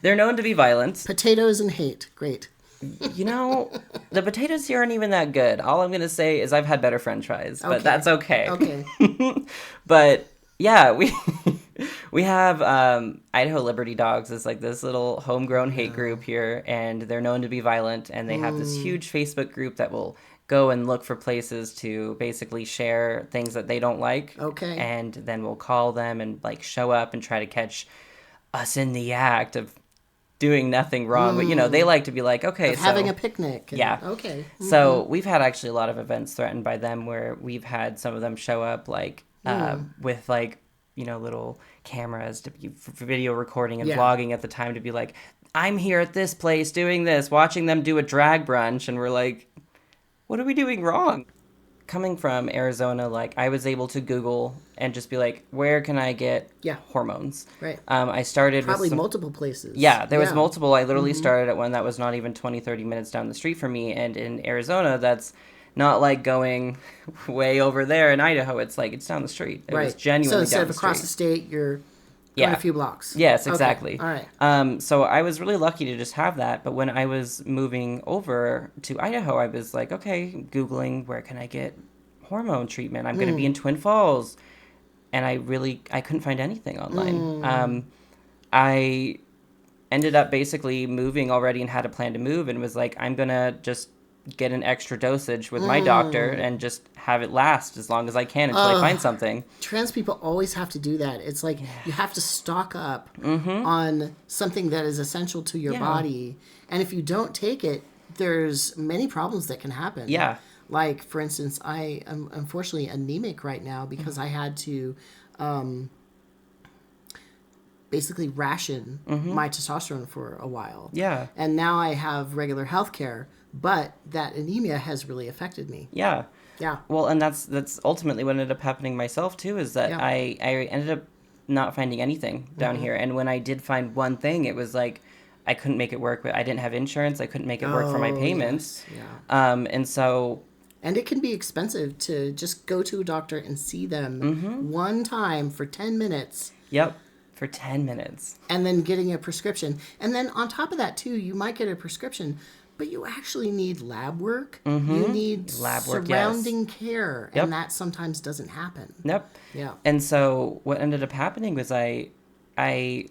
They're known to be violent. Potatoes and hate. Great. The potatoes here aren't even that good. All I'm going to say is I've had better French fries, but that's okay. Okay. But yeah, we have Idaho Liberty Dogs is like this little homegrown hate group here, and they're known to be violent, and they have this huge Facebook group that will go and look for places to basically share things that they don't like. Okay. And then we'll call them and like show up and try to catch us in the act of doing nothing wrong. But, they like to be like, okay, so... having a picnic. Yeah. Okay. So we've had actually a lot of events threatened by them where we've had some of them show up like with like, little cameras to be for video recording and vlogging at the time to be like, I'm here at this place doing this, watching them do a drag brunch. And we're like, what are we doing wrong? Coming from Arizona, like I was able to Google and just be like, where can I get hormones? Right. I started probably with multiple places. Yeah, there was multiple. I literally started at one that was not even 20, 30 minutes down the street from me. And in Arizona, that's not like going way over there in Idaho. It's like, it's down the street. It was genuinely down the street. So instead of across the state, you're going a few blocks. Yes, exactly. Okay. All right. So I was really lucky to just have that. But when I was moving over to Idaho, I was like, okay, Googling, where can I get hormone treatment? I'm going to be in Twin Falls. And I couldn't find anything online. I ended up basically moving already and had a plan to move and was like, I'm going to just get an extra dosage with my doctor and just have it last as long as I can until I find something. Trans people always have to do that. It's like you have to stock up on something that is essential to your body. And if you don't take it, there's many problems that can happen. Yeah. Like, for instance, I am unfortunately anemic right now because I had to basically ration my testosterone for a while. Yeah. And now I have regular health care, but that anemia has really affected me. Yeah. Yeah. Well, and that's ultimately what ended up happening myself, too, is that I ended up not finding anything down here. And when I did find one thing, it was like I couldn't make it work. I didn't have insurance. I couldn't make it work for my payments. Yes. Yeah. And so... And it can be expensive to just go to a doctor and see them one time for 10 minutes. Yep. For 10 minutes. And then getting a prescription. And then on top of that, too, you might get a prescription, but you actually need lab work. Mm-hmm. You need lab work, surrounding care. Yep. And that sometimes doesn't happen. Yep. Yeah. And so what ended up happening was I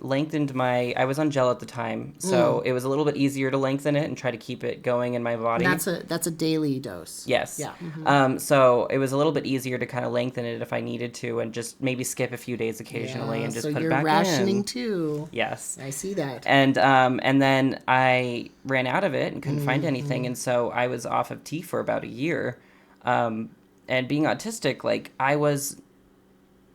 lengthened I was on gel at the time, so it was a little bit easier to lengthen it and try to keep it going in my body. And that's a daily dose. Yes. Yeah. Mm-hmm. So it was a little bit easier to kind of lengthen it if I needed to, and just maybe skip a few days occasionally and just put it back in. So you're rationing too. Yes. I see that. And then I ran out of it and couldn't find anything, and so I was off of tea for about a year. And being autistic, like I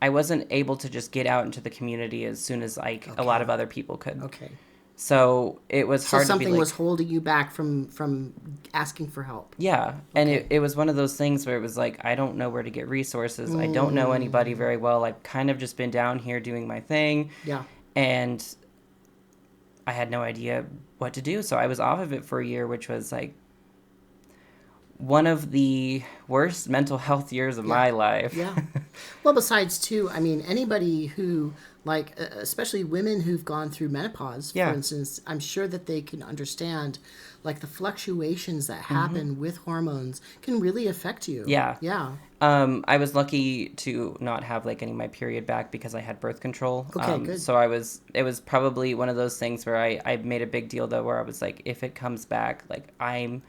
wasn't able to just get out into the community as soon as a lot of other people could. Okay. So it was hard to be something was holding you back from asking for help. Yeah. Okay. And it was one of those things where it was like, I don't know where to get resources. I don't know anybody very well. I've kind of just been down here doing my thing. Yeah. And I had no idea what to do. So I was off of it for a year, which was like one of the worst mental health years of my life. Yeah. Well, besides, too, I mean, anybody who, like, especially women who've gone through menopause, for instance, I'm sure that they can understand, like, the fluctuations that happen with hormones can really affect you. Yeah. Yeah. I was lucky to not have, like, any of my period back because I had birth control. Okay, good. So it was probably one of those things where I made a big deal, though, where I was like, if it comes back, like, I'm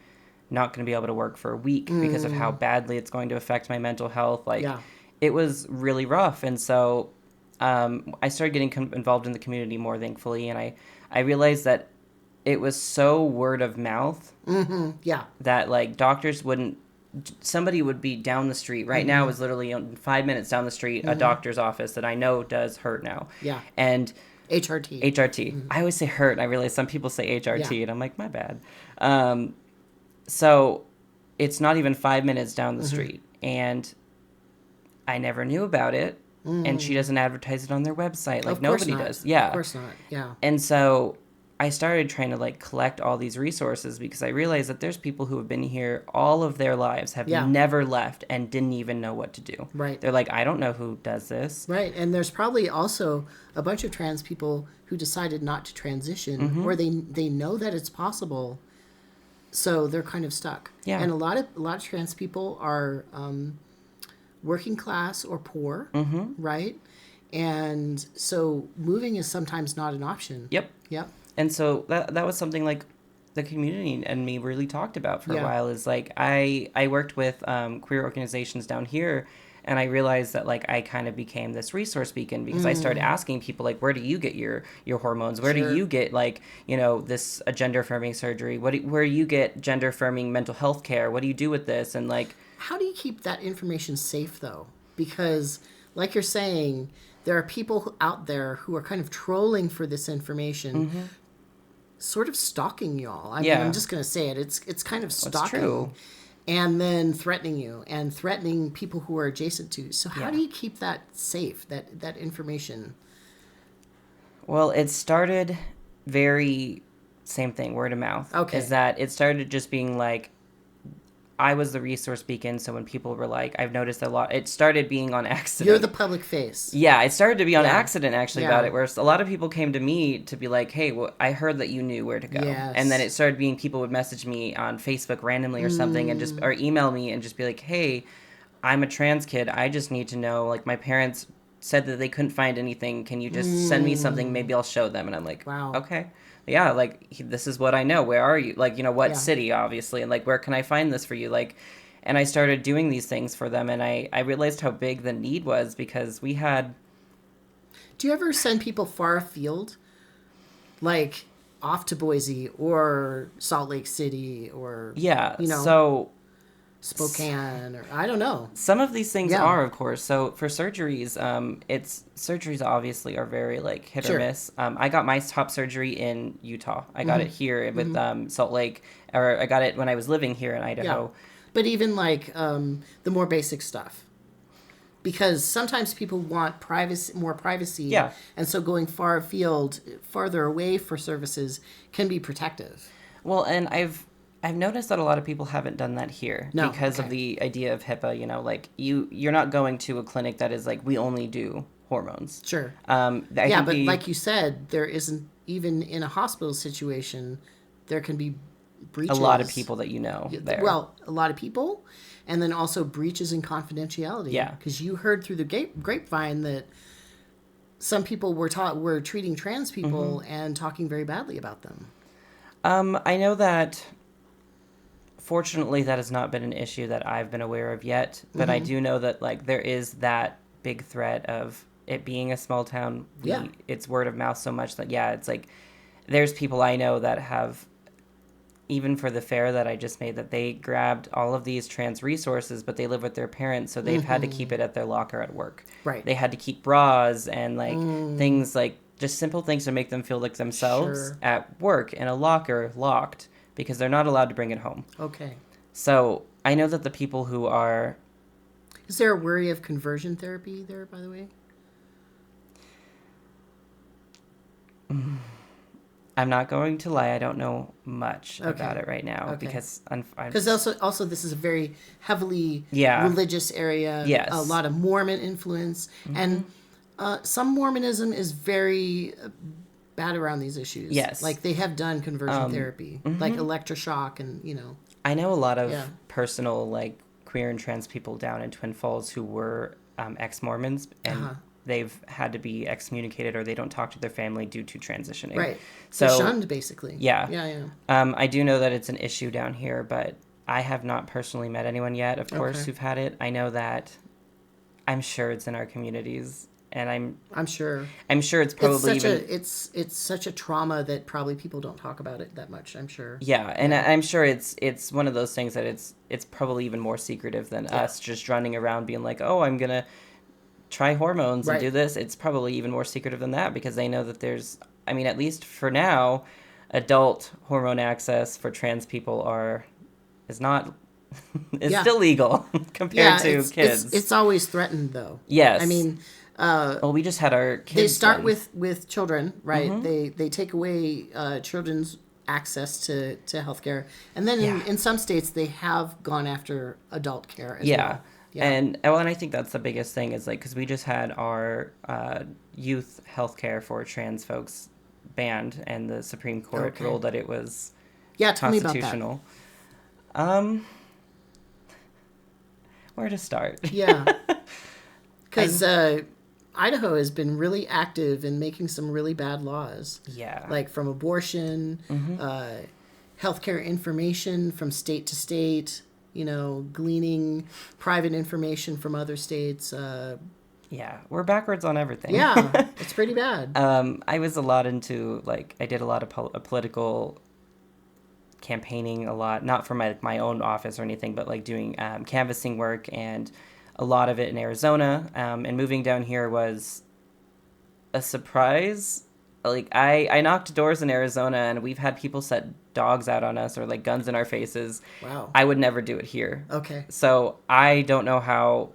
not going to be able to work for a week because of how badly it's going to affect my mental health. Like, it was really rough. And so I started getting involved in the community more, thankfully. And I realized that it was so word of mouth that, like, doctors somebody would be down the street. Right now is literally 5 minutes down the street, a doctor's office that I know does hurt now. Yeah. And HRT. I always say hurt. And I realize some people say HRT, and I'm like, my bad. So it's not even 5 minutes down the street, and I never knew about it, and she doesn't advertise it on their website. Like, nobody does. Yeah. Of course not. Yeah. And so I started trying to, like, collect all these resources because I realized that there's people who have been here all of their lives, have never left, and didn't even know what to do. Right. They're like, I don't know who does this. Right. And there's probably also a bunch of trans people who decided not to transition, or they know that it's possible, so they're kind of stuck. Yeah. And a lot of trans people are working class or poor, right? And so moving is sometimes not an option. Yep. Yep. And so that was something, like, the community and me really talked about for a while, is like I worked with queer organizations down here, and I realized that, like, I kind of became this resource beacon because I started asking people, like, where do you get your hormones? Where do you get, like, you know, this gender affirming surgery? Where do you get gender affirming mental health care? What do you do with this? And, like, how do you keep that information safe, though? Because, like you're saying, there are people out there who are kind of trolling for this information, sort of stalking y'all. I mean, I'm just going to say it. It's kind of stalking. That's true. And then threatening you and threatening people who are adjacent to you. So how do you keep that safe, that information? Well, it started same thing, word of mouth. Okay. Is that it started just being like, I was the resource beacon, so when people were like, I've noticed a lot, it started being on accident. You're the public face. Yeah, it started to be on accident, actually, about it, where a lot of people came to me to be like, hey, well, I heard that you knew where to go. Yes. And then it started being people would message me on Facebook randomly or something, and or email me and just be like, hey, I'm a trans kid, I just need to know, like, my parents said that they couldn't find anything, can you just send me something, maybe I'll show them. And I'm like, wow. Okay. Yeah, like, this is what I know. Where are you? Like, you know, what city, obviously, and, like, where can I find this for you? Like, and I started doing these things for them, and I realized how big the need was because we had... Do you ever send people far afield? Like, off to Boise or Salt Lake City or, you know, so... Spokane, or I don't know. Some of these things are, of course. So for surgeries, surgeries obviously are very, like, hit or miss. I got my top surgery in Utah. I got it here with Salt Lake, or I got it when I was living here in Idaho. Yeah. But even, like, the more basic stuff, because sometimes people want more privacy. Yeah. And so going far afield, farther away for services can be protective. Well, and I've noticed that a lot of people haven't done that here because of the idea of HIPAA. You know, like, you're not going to a clinic that is like, we only do hormones. Sure. But like you said, there isn't, even in a hospital situation, there can be breaches. A lot of people that you know there. Well, a lot of people, and then also breaches in confidentiality. Yeah. Because you heard through the grapevine that some people were treating trans people and talking very badly about them. I know that, fortunately, that has not been an issue that I've been aware of yet, but I do know that, like, there is that big threat of it being a small town. It's word of mouth so much that, it's like, there's people I know that have, even for the fair that I just made, that they grabbed all of these trans resources, but they live with their parents, so they've had to keep it at their locker at work. Right. They had to keep bras and, like, things like, just simple things to make them feel like themselves at work in a locker, locked, because they're not allowed to bring it home. Okay. So I know that the people who are... Is there a worry of conversion therapy there, by the way? I'm not going to lie. I don't know much about it right now because also this is a very heavily religious area. Yes. A lot of Mormon influence, and some Mormonism is very bad around these issues. Yes. Like they have done conversion therapy, like electroshock, and I know a lot of personal, like, queer and trans people down in Twin Falls who were ex-Mormons, and they've had to be excommunicated or they don't talk to their family due to transitioning. Right. So they're shunned, basically. Yeah. I do know that it's an issue down here, but I have not personally met anyone yet, of course, who've had it. I know that I'm sure it's in our communities, and I'm sure it's probably it's such a trauma that probably people don't talk about it that much, I'm sure. Yeah, and I'm sure it's one of those things that it's probably even more secretive than us just running around being like, oh, I'm gonna try hormones and do this. It's probably even more secretive than that, because they know that there's, I mean, at least for now, adult hormone access for trans people is still legal compared to kids. It's always threatened, though. Yes. I mean, we just had our kids. They start with children, right? They take away children's access to healthcare, and then in some states they have gone after adult care as well. Yeah. And I think that's the biggest thing is, like, because we just had our youth healthcare for trans folks banned, and the Supreme Court ruled that it was constitutional. Tell me about that. Where to start? Yeah. Because Idaho has been really active in making some really bad laws. Yeah. Like from abortion, healthcare information from state to state, gleaning private information from other states. We're backwards on everything. Yeah, it's pretty bad. I was a lot into, like, I did a lot of political campaigning a lot, not for my own office or anything, but like doing canvassing work, and a lot of it in Arizona. And moving down here was a surprise. Like, I knocked doors in Arizona, and we've had people set dogs out on us or, like, guns in our faces. Wow. I would never do it here. Okay. So I don't know how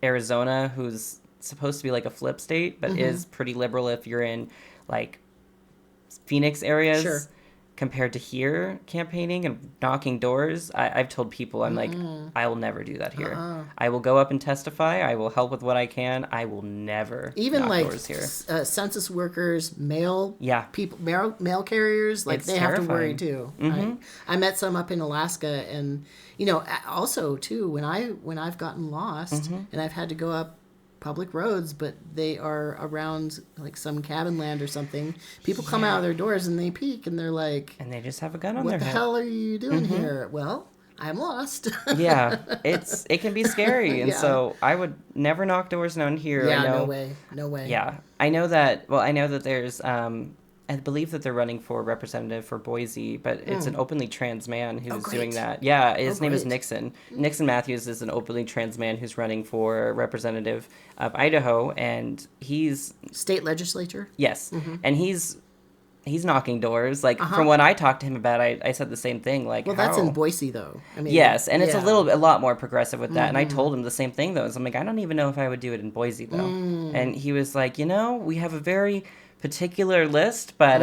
Arizona, who's supposed to be like a flip state, but is pretty liberal if you're in, like, Phoenix areas, compared to here, campaigning and knocking doors. I've told people, I'm like, I will never do that here. I will go up and testify. I will help with what I can. I will never knock doors here. Census workers, mail people, mail carriers, like, it's they terrifying. have to worry too. I met some up in Alaska, and also too, when I've gotten lost and I've had to go up public roads, but they are around, like, some cabin land or something. People come out of their doors and they peek, and they're like, and they just have a gun on their head. What the hell are you doing here? Well, I'm lost. It can be scary, and so I would never knock doors down here. No way. Yeah, I know that. Well, I know that there's I believe that they're running for representative for Boise, but it's an openly trans man who's doing that. Yeah, his name is Nixon. Nixon Matthews is an openly trans man who's running for representative of Idaho, and he's... State legislature? Yes, and he's knocking doors. Like, from what I talked to him about, I said the same thing. Like, well, that's in Boise, though. I mean, yes, and it's a lot more progressive with that. And I told him the same thing, though. So I'm like, I don't even know if I would do it in Boise, though. And he was like, we have a very particular list, but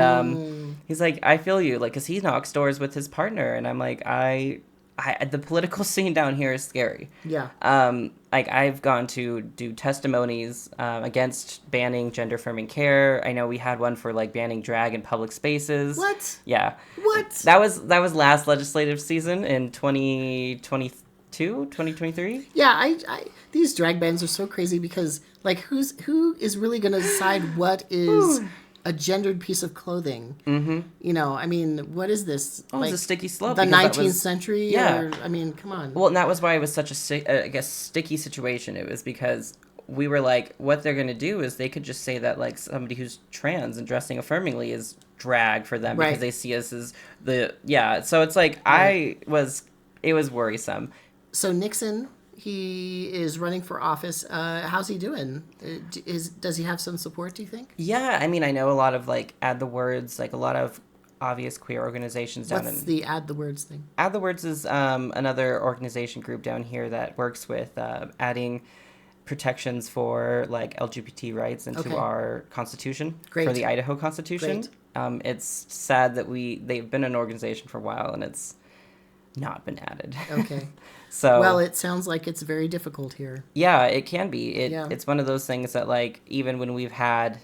he's like, I feel you, like, because he knocks doors with his partner, and I'm like, I the political scene down here is scary. Yeah. Like I've gone to do testimonies against banning gender affirming care. I know we had one for like banning drag in public spaces. What? Yeah. What? That was last legislative season in 2022, 2023. Yeah, I these drag bans are so crazy because like who is really going to decide what is a gendered piece of clothing? Mm-hmm. You know, I mean, what is this? Oh, like, it's a sticky slope. The 19th century? Yeah. Or, I mean, come on. Well, and that was why it was such a sticky situation. It was because we were like, what they're going to do is they could just say that like somebody who's trans and dressing affirmingly is drag for them because they see us as So it's like it was worrisome. So Nixon, he is running for office. How's he doing? Does he have some support, do you think? Yeah, I mean, I know a lot of like Add the Words, like a lot of obvious queer organizations down What's the Add the Words thing? Add the Words is another organization group down here that works with adding protections for like LGBT rights into our constitution. Great. For the Idaho Constitution. Great. It's sad that they've been an organization for a while and it's not been added. Okay. So well, it sounds like it's very difficult here. Yeah, it can be. It's one of those things that like even when we've had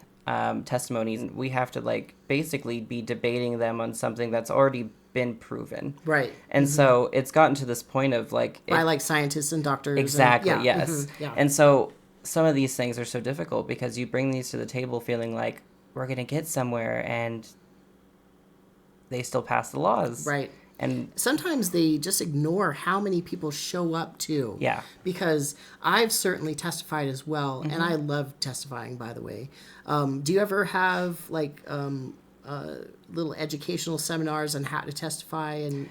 testimonies, we have to like basically be debating them on something that's already been proven. Right. And so it's gotten to this point of like by like scientists and doctors. Exactly. And, yes. Mm-hmm, yeah. And so some of these things are so difficult because you bring these to the table feeling like we're going to get somewhere and they still pass the laws. Right. And sometimes they just ignore how many people show up too. Yeah. Because I've certainly testified as well, and I love testifying, by the way. Do you ever have like little educational seminars on how to testify? And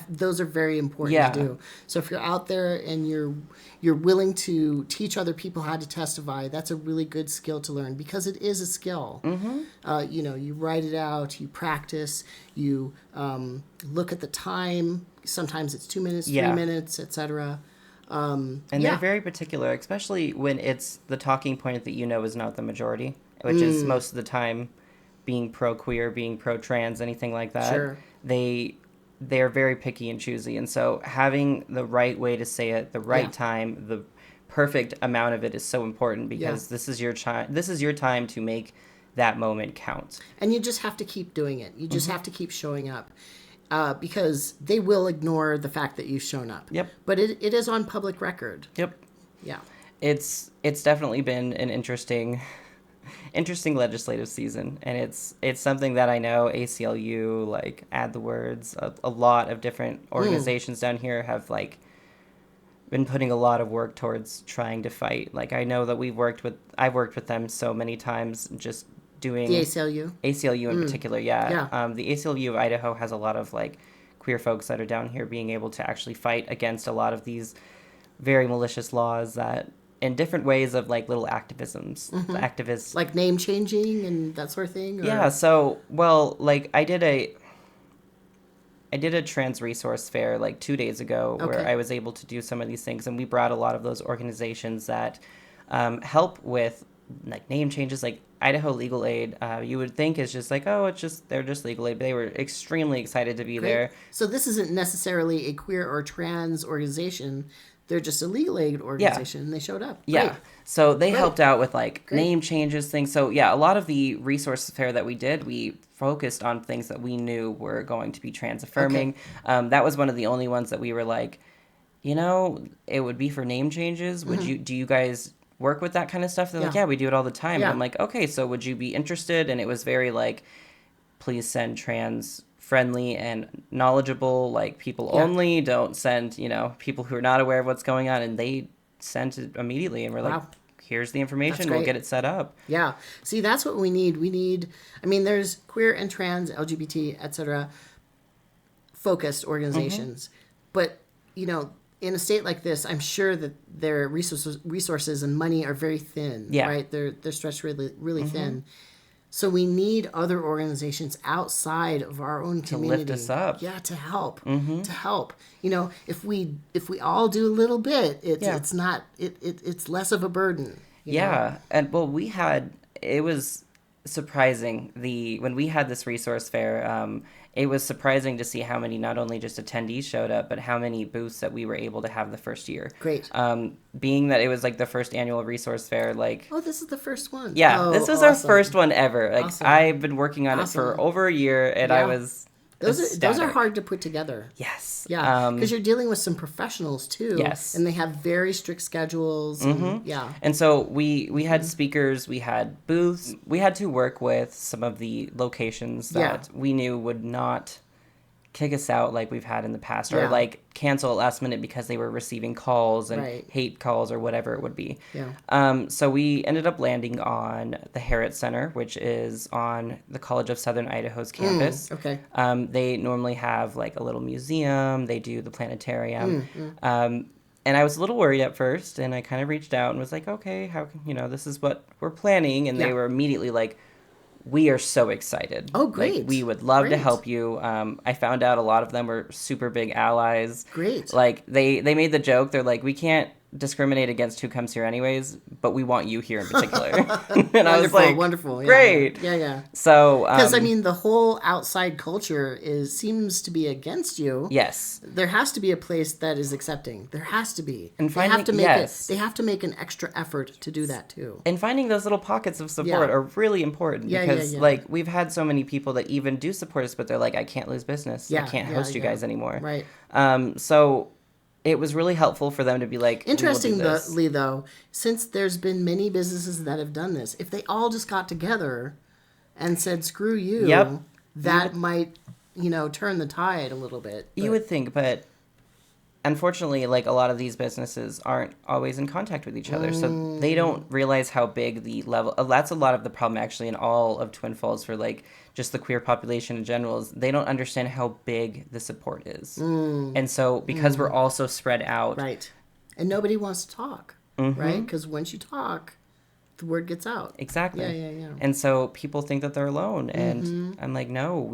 those are very important to do. So if you're out there and you're willing to teach other people how to testify, that's a really good skill to learn because it is a skill. Mm-hmm. You write it out, you practice, you look at the time. Sometimes it's 2 minutes, 3 minutes, etc. And they're very particular, especially when it's the talking point that is not the majority, which is most of the time being pro-queer, being pro-trans, anything like that. Sure. They're very picky and choosy. And so having the right way to say it, the right time, the perfect amount of it is so important because this is your time to make that moment count. And you just have to keep doing it. You just have to keep showing up. Because they will ignore the fact that you've shown up. Yep. But it is on public record. Yep. Yeah. It's definitely been an interesting legislative season, and it's something that I know ACLU, like Add the Words, a lot of different organizations down here have like been putting a lot of work towards trying to fight. Like I know that I've worked with them so many times, just doing the ACLU in particular. The ACLU of Idaho has a lot of like queer folks that are down here being able to actually fight against a lot of these very malicious laws that in different ways of like little activisms. Activists like name changing and that sort of thing. Or? Yeah. So like I did a trans resource fair like 2 days ago where I was able to do some of these things, and we brought a lot of those organizations that help with like name changes, like Idaho Legal Aid. You would think is just like, they're just legal aid, but they were extremely excited to be there. So this isn't necessarily a queer or trans organization. They're just a legal aid organization, and they showed up. Yeah. Great. So they helped out with like name changes, things. So a lot of the resource fair that we did, we focused on things that we knew were going to be trans affirming. That was one of the only ones that we were like, it would be for name changes. Do you guys work with that kind of stuff? They're like, yeah, we do it all the time. And I'm like, okay, so would you be interested? And it was very like, please send trans friendly and knowledgeable, like people only. Don't send, people who are not aware of what's going on. And they sent it immediately, and we're like, here's the information. We'll get it set up. Yeah. See, that's what we need. There's queer and trans, LGBT, etc. focused organizations, but in a state like this, I'm sure that their resources and money are very thin. Yeah. Right. They're stretched really, really thin. So we need other organizations outside of our own community to lift us up. Yeah, to help. To help. If we all do a little bit, it's not it's less of a burden. You know? And it was surprising when we had this resource fair. it was surprising to see how many not only just attendees showed up, but how many booths that we were able to have the first year. Great. Being that it was like the first annual resource fair, like... Oh, this is the first one. Yeah, oh, this was awesome. our first one ever. Like, Awesome. I've been working on it for over a year, and I was... Those are hard to put together. Yes. Yeah, because you're dealing with some professionals too. Yes. And they have very strict schedules. And, yeah. And so we had speakers, we had booths. We had to work with some of the locations that we knew would not kick us out like we've had in the past, or like cancel at last minute because they were receiving calls and hate calls or whatever it would be. Yeah. So we ended up landing on the Harrod Center, which is on the College of Southern Idaho's campus. Okay. They normally have like a little museum. They do the planetarium. And I was a little worried at first, and I kind of reached out and was like, okay, how can, this is what we're planning. And they were immediately like, we are so excited. Oh, great. Like, we would love to help you. I found out a lot of them were super big allies. Great. Like, they made the joke. They're like, we can't discriminate against who comes here anyways, but we want you here in particular. And I was like, wonderful. Great. Yeah. So, because the whole outside culture seems to be against you. Yes. There has to be a place that is accepting. There has to be. And they have to make they have to make an extra effort to do that too. And finding those little pockets of support are really important because like we've had so many people that even do support us, but they're like, I can't lose business. I can't host you guys anymore. Right. So it was really helpful for them to be like, interestingly though, since there's been many businesses that have done this, if they all just got together and said, screw you, that might, turn the tide a little bit. You would think, but unfortunately, like a lot of these businesses aren't always in contact with each other, so they don't realize how big the level. That's a lot of the problem actually in all of Twin Falls for like just the queer population in general. Is they don't understand how big the support is, and so because we're all so spread out, right, and nobody wants to talk, right? Because once you talk, the word gets out. Exactly. Yeah. And so people think that they're alone, and I'm like, no,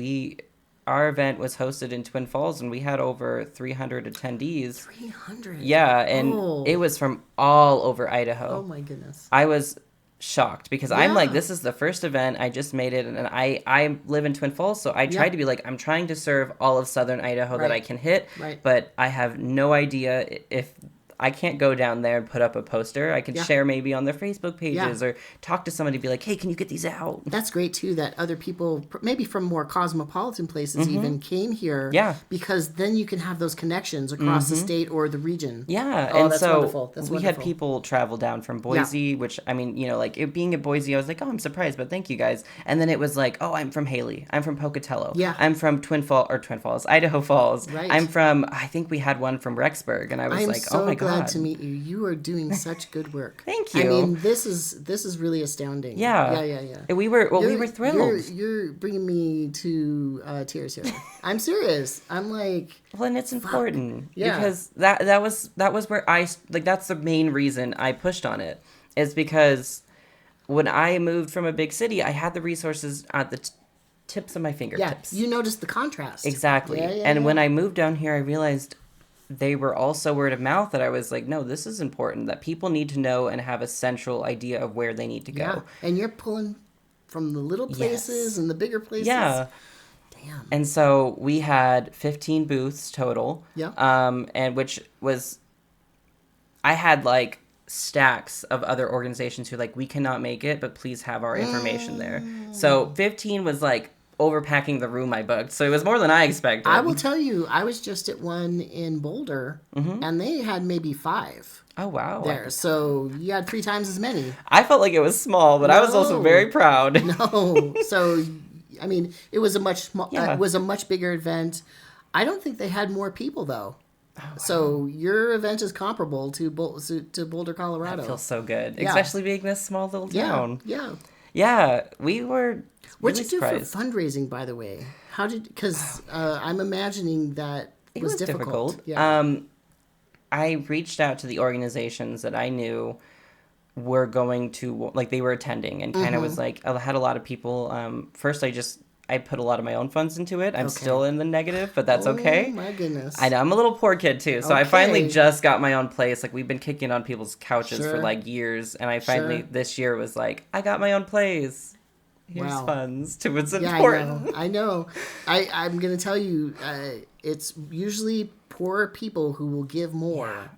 Our event was hosted in Twin Falls, and we had over 300 attendees. 300? Yeah, and it was from all over Idaho. Oh, my goodness. I was shocked because I'm like, this is the first event. I just made it, and I live in Twin Falls, so I tried to be like, I'm trying to serve all of southern Idaho that I can hit, but I have no idea if... I can't go down there and put up a poster. I can share maybe on their Facebook pages or talk to somebody, be like, hey, can you get these out? That's great, too, that other people, maybe from more cosmopolitan places even, came here. Yeah. Because then you can have those connections across the state or the region. Yeah. Oh, and that's so wonderful. We had people travel down from Boise, which, I mean, like it being at Boise, I was like, oh, I'm surprised, but thank you guys. And then it was like, oh, I'm from Haley. I'm from Pocatello. Yeah. I'm from Twin Falls, Idaho Falls. Right. I'm from, I think we had one from Rexburg. And I was like, oh my God. I'm so glad to meet you. You are doing such good work. Thank you. I mean, this is really astounding. Yeah. Yeah. We were thrilled. You're bringing me to tears here. I'm serious. I'm like, well, and it's important because that was where that's the main reason I pushed on it, is because when I moved from a big city, I had the resources at the tips of my fingertips. Yeah, you noticed the contrast. Exactly. And when I moved down here, I realized they were also word of mouth that I was like, no, this is important, that people need to know and have a central idea of where they need to go. Yeah. And you're pulling from the little places and the bigger places. Yeah. Damn. And so we had 15 booths total. Yeah. And which was, I had like stacks of other organizations who like, we cannot make it, but please have our information there. So 15 was like overpacking the room I booked, so it was more than I expected. I will tell you, I was just at one in Boulder, and they had maybe 5. Oh wow! There, so you had 3 times as many. I felt like it was small, but I was also very proud. No, so I mean, it was a much bigger event. I don't think they had more people though. Oh, wow. So your event is comparable to Boulder, Colorado. That feels so good, especially being this small little town. Yeah. We were. What'd you do surprised. for fundraising, by the way? Because I'm imagining that it was difficult. Yeah. I reached out to the organizations that I knew were going to, like, they were attending, and kind of was like, I had a lot of people. First, I put a lot of my own funds into it. I'm still in the negative, but that's okay. Oh, my goodness. I know, I'm a little poor kid, too. So I finally just got my own place. Like, we've been kicking on people's couches for, like, years. And I finally, this year, was like, I got my own place. Here's funds to what's important. I know. I'm going to tell you, it's usually poorer people who will give more.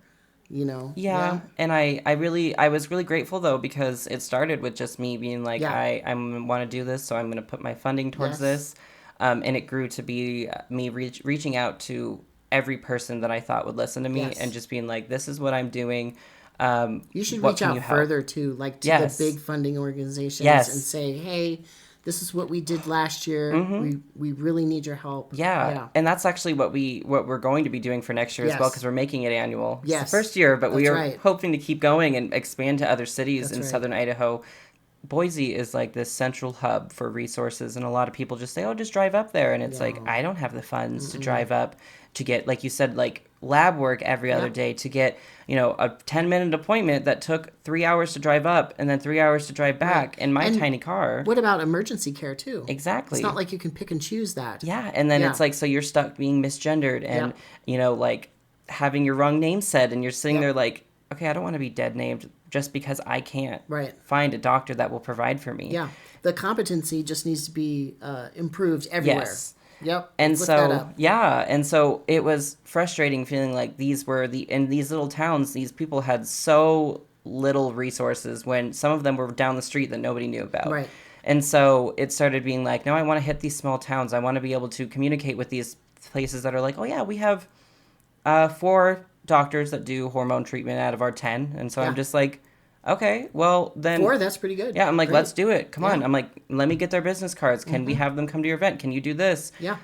Yeah. And I was really grateful though, because it started with just me being like, I want to do this, so I'm going to put my funding towards this. And it grew to be me reaching out to every person that I thought would listen to me and just being like, this is what I'm doing. You should reach out further too, like to the big funding organizations and say, hey, this is what we did last year. Mm-hmm. We really need your help. Yeah. And that's actually what we're going to be doing for next year as well, because we're making it annual. Yes. It's the first year, but we are hoping to keep going and expand to other cities in southern Idaho. Boise is like this central hub for resources, and a lot of people just say, oh, just drive up there. And it's like, I don't have the funds to drive up to get, like you said, like lab work every other day, to get, a 10-minute appointment that took 3 hours to drive up and then 3 hours to drive back in my tiny car. What about emergency care too? Exactly. It's not like you can pick and choose that. Yeah. And then it's like, so you're stuck being misgendered and, like having your wrong name said, and you're sitting there like, okay, I don't want to be dead named just because I can't find a doctor that will provide for me. Yeah. The competency just needs to be improved everywhere. Yes. Yep. And so it was frustrating feeling like in these little towns, these people had so little resources when some of them were down the street that nobody knew about. Right. And so it started being like, no, I want to hit these small towns. I want to be able to communicate with these places that are like, oh yeah, we have 4 doctors that do hormone treatment out of our 10. And so I'm just like, okay, well then 4, that's pretty good. Yeah, I'm like, let's do it. Come on. I'm like, let me get their business cards. Can we have them come to your event? Can you do this? Yeah.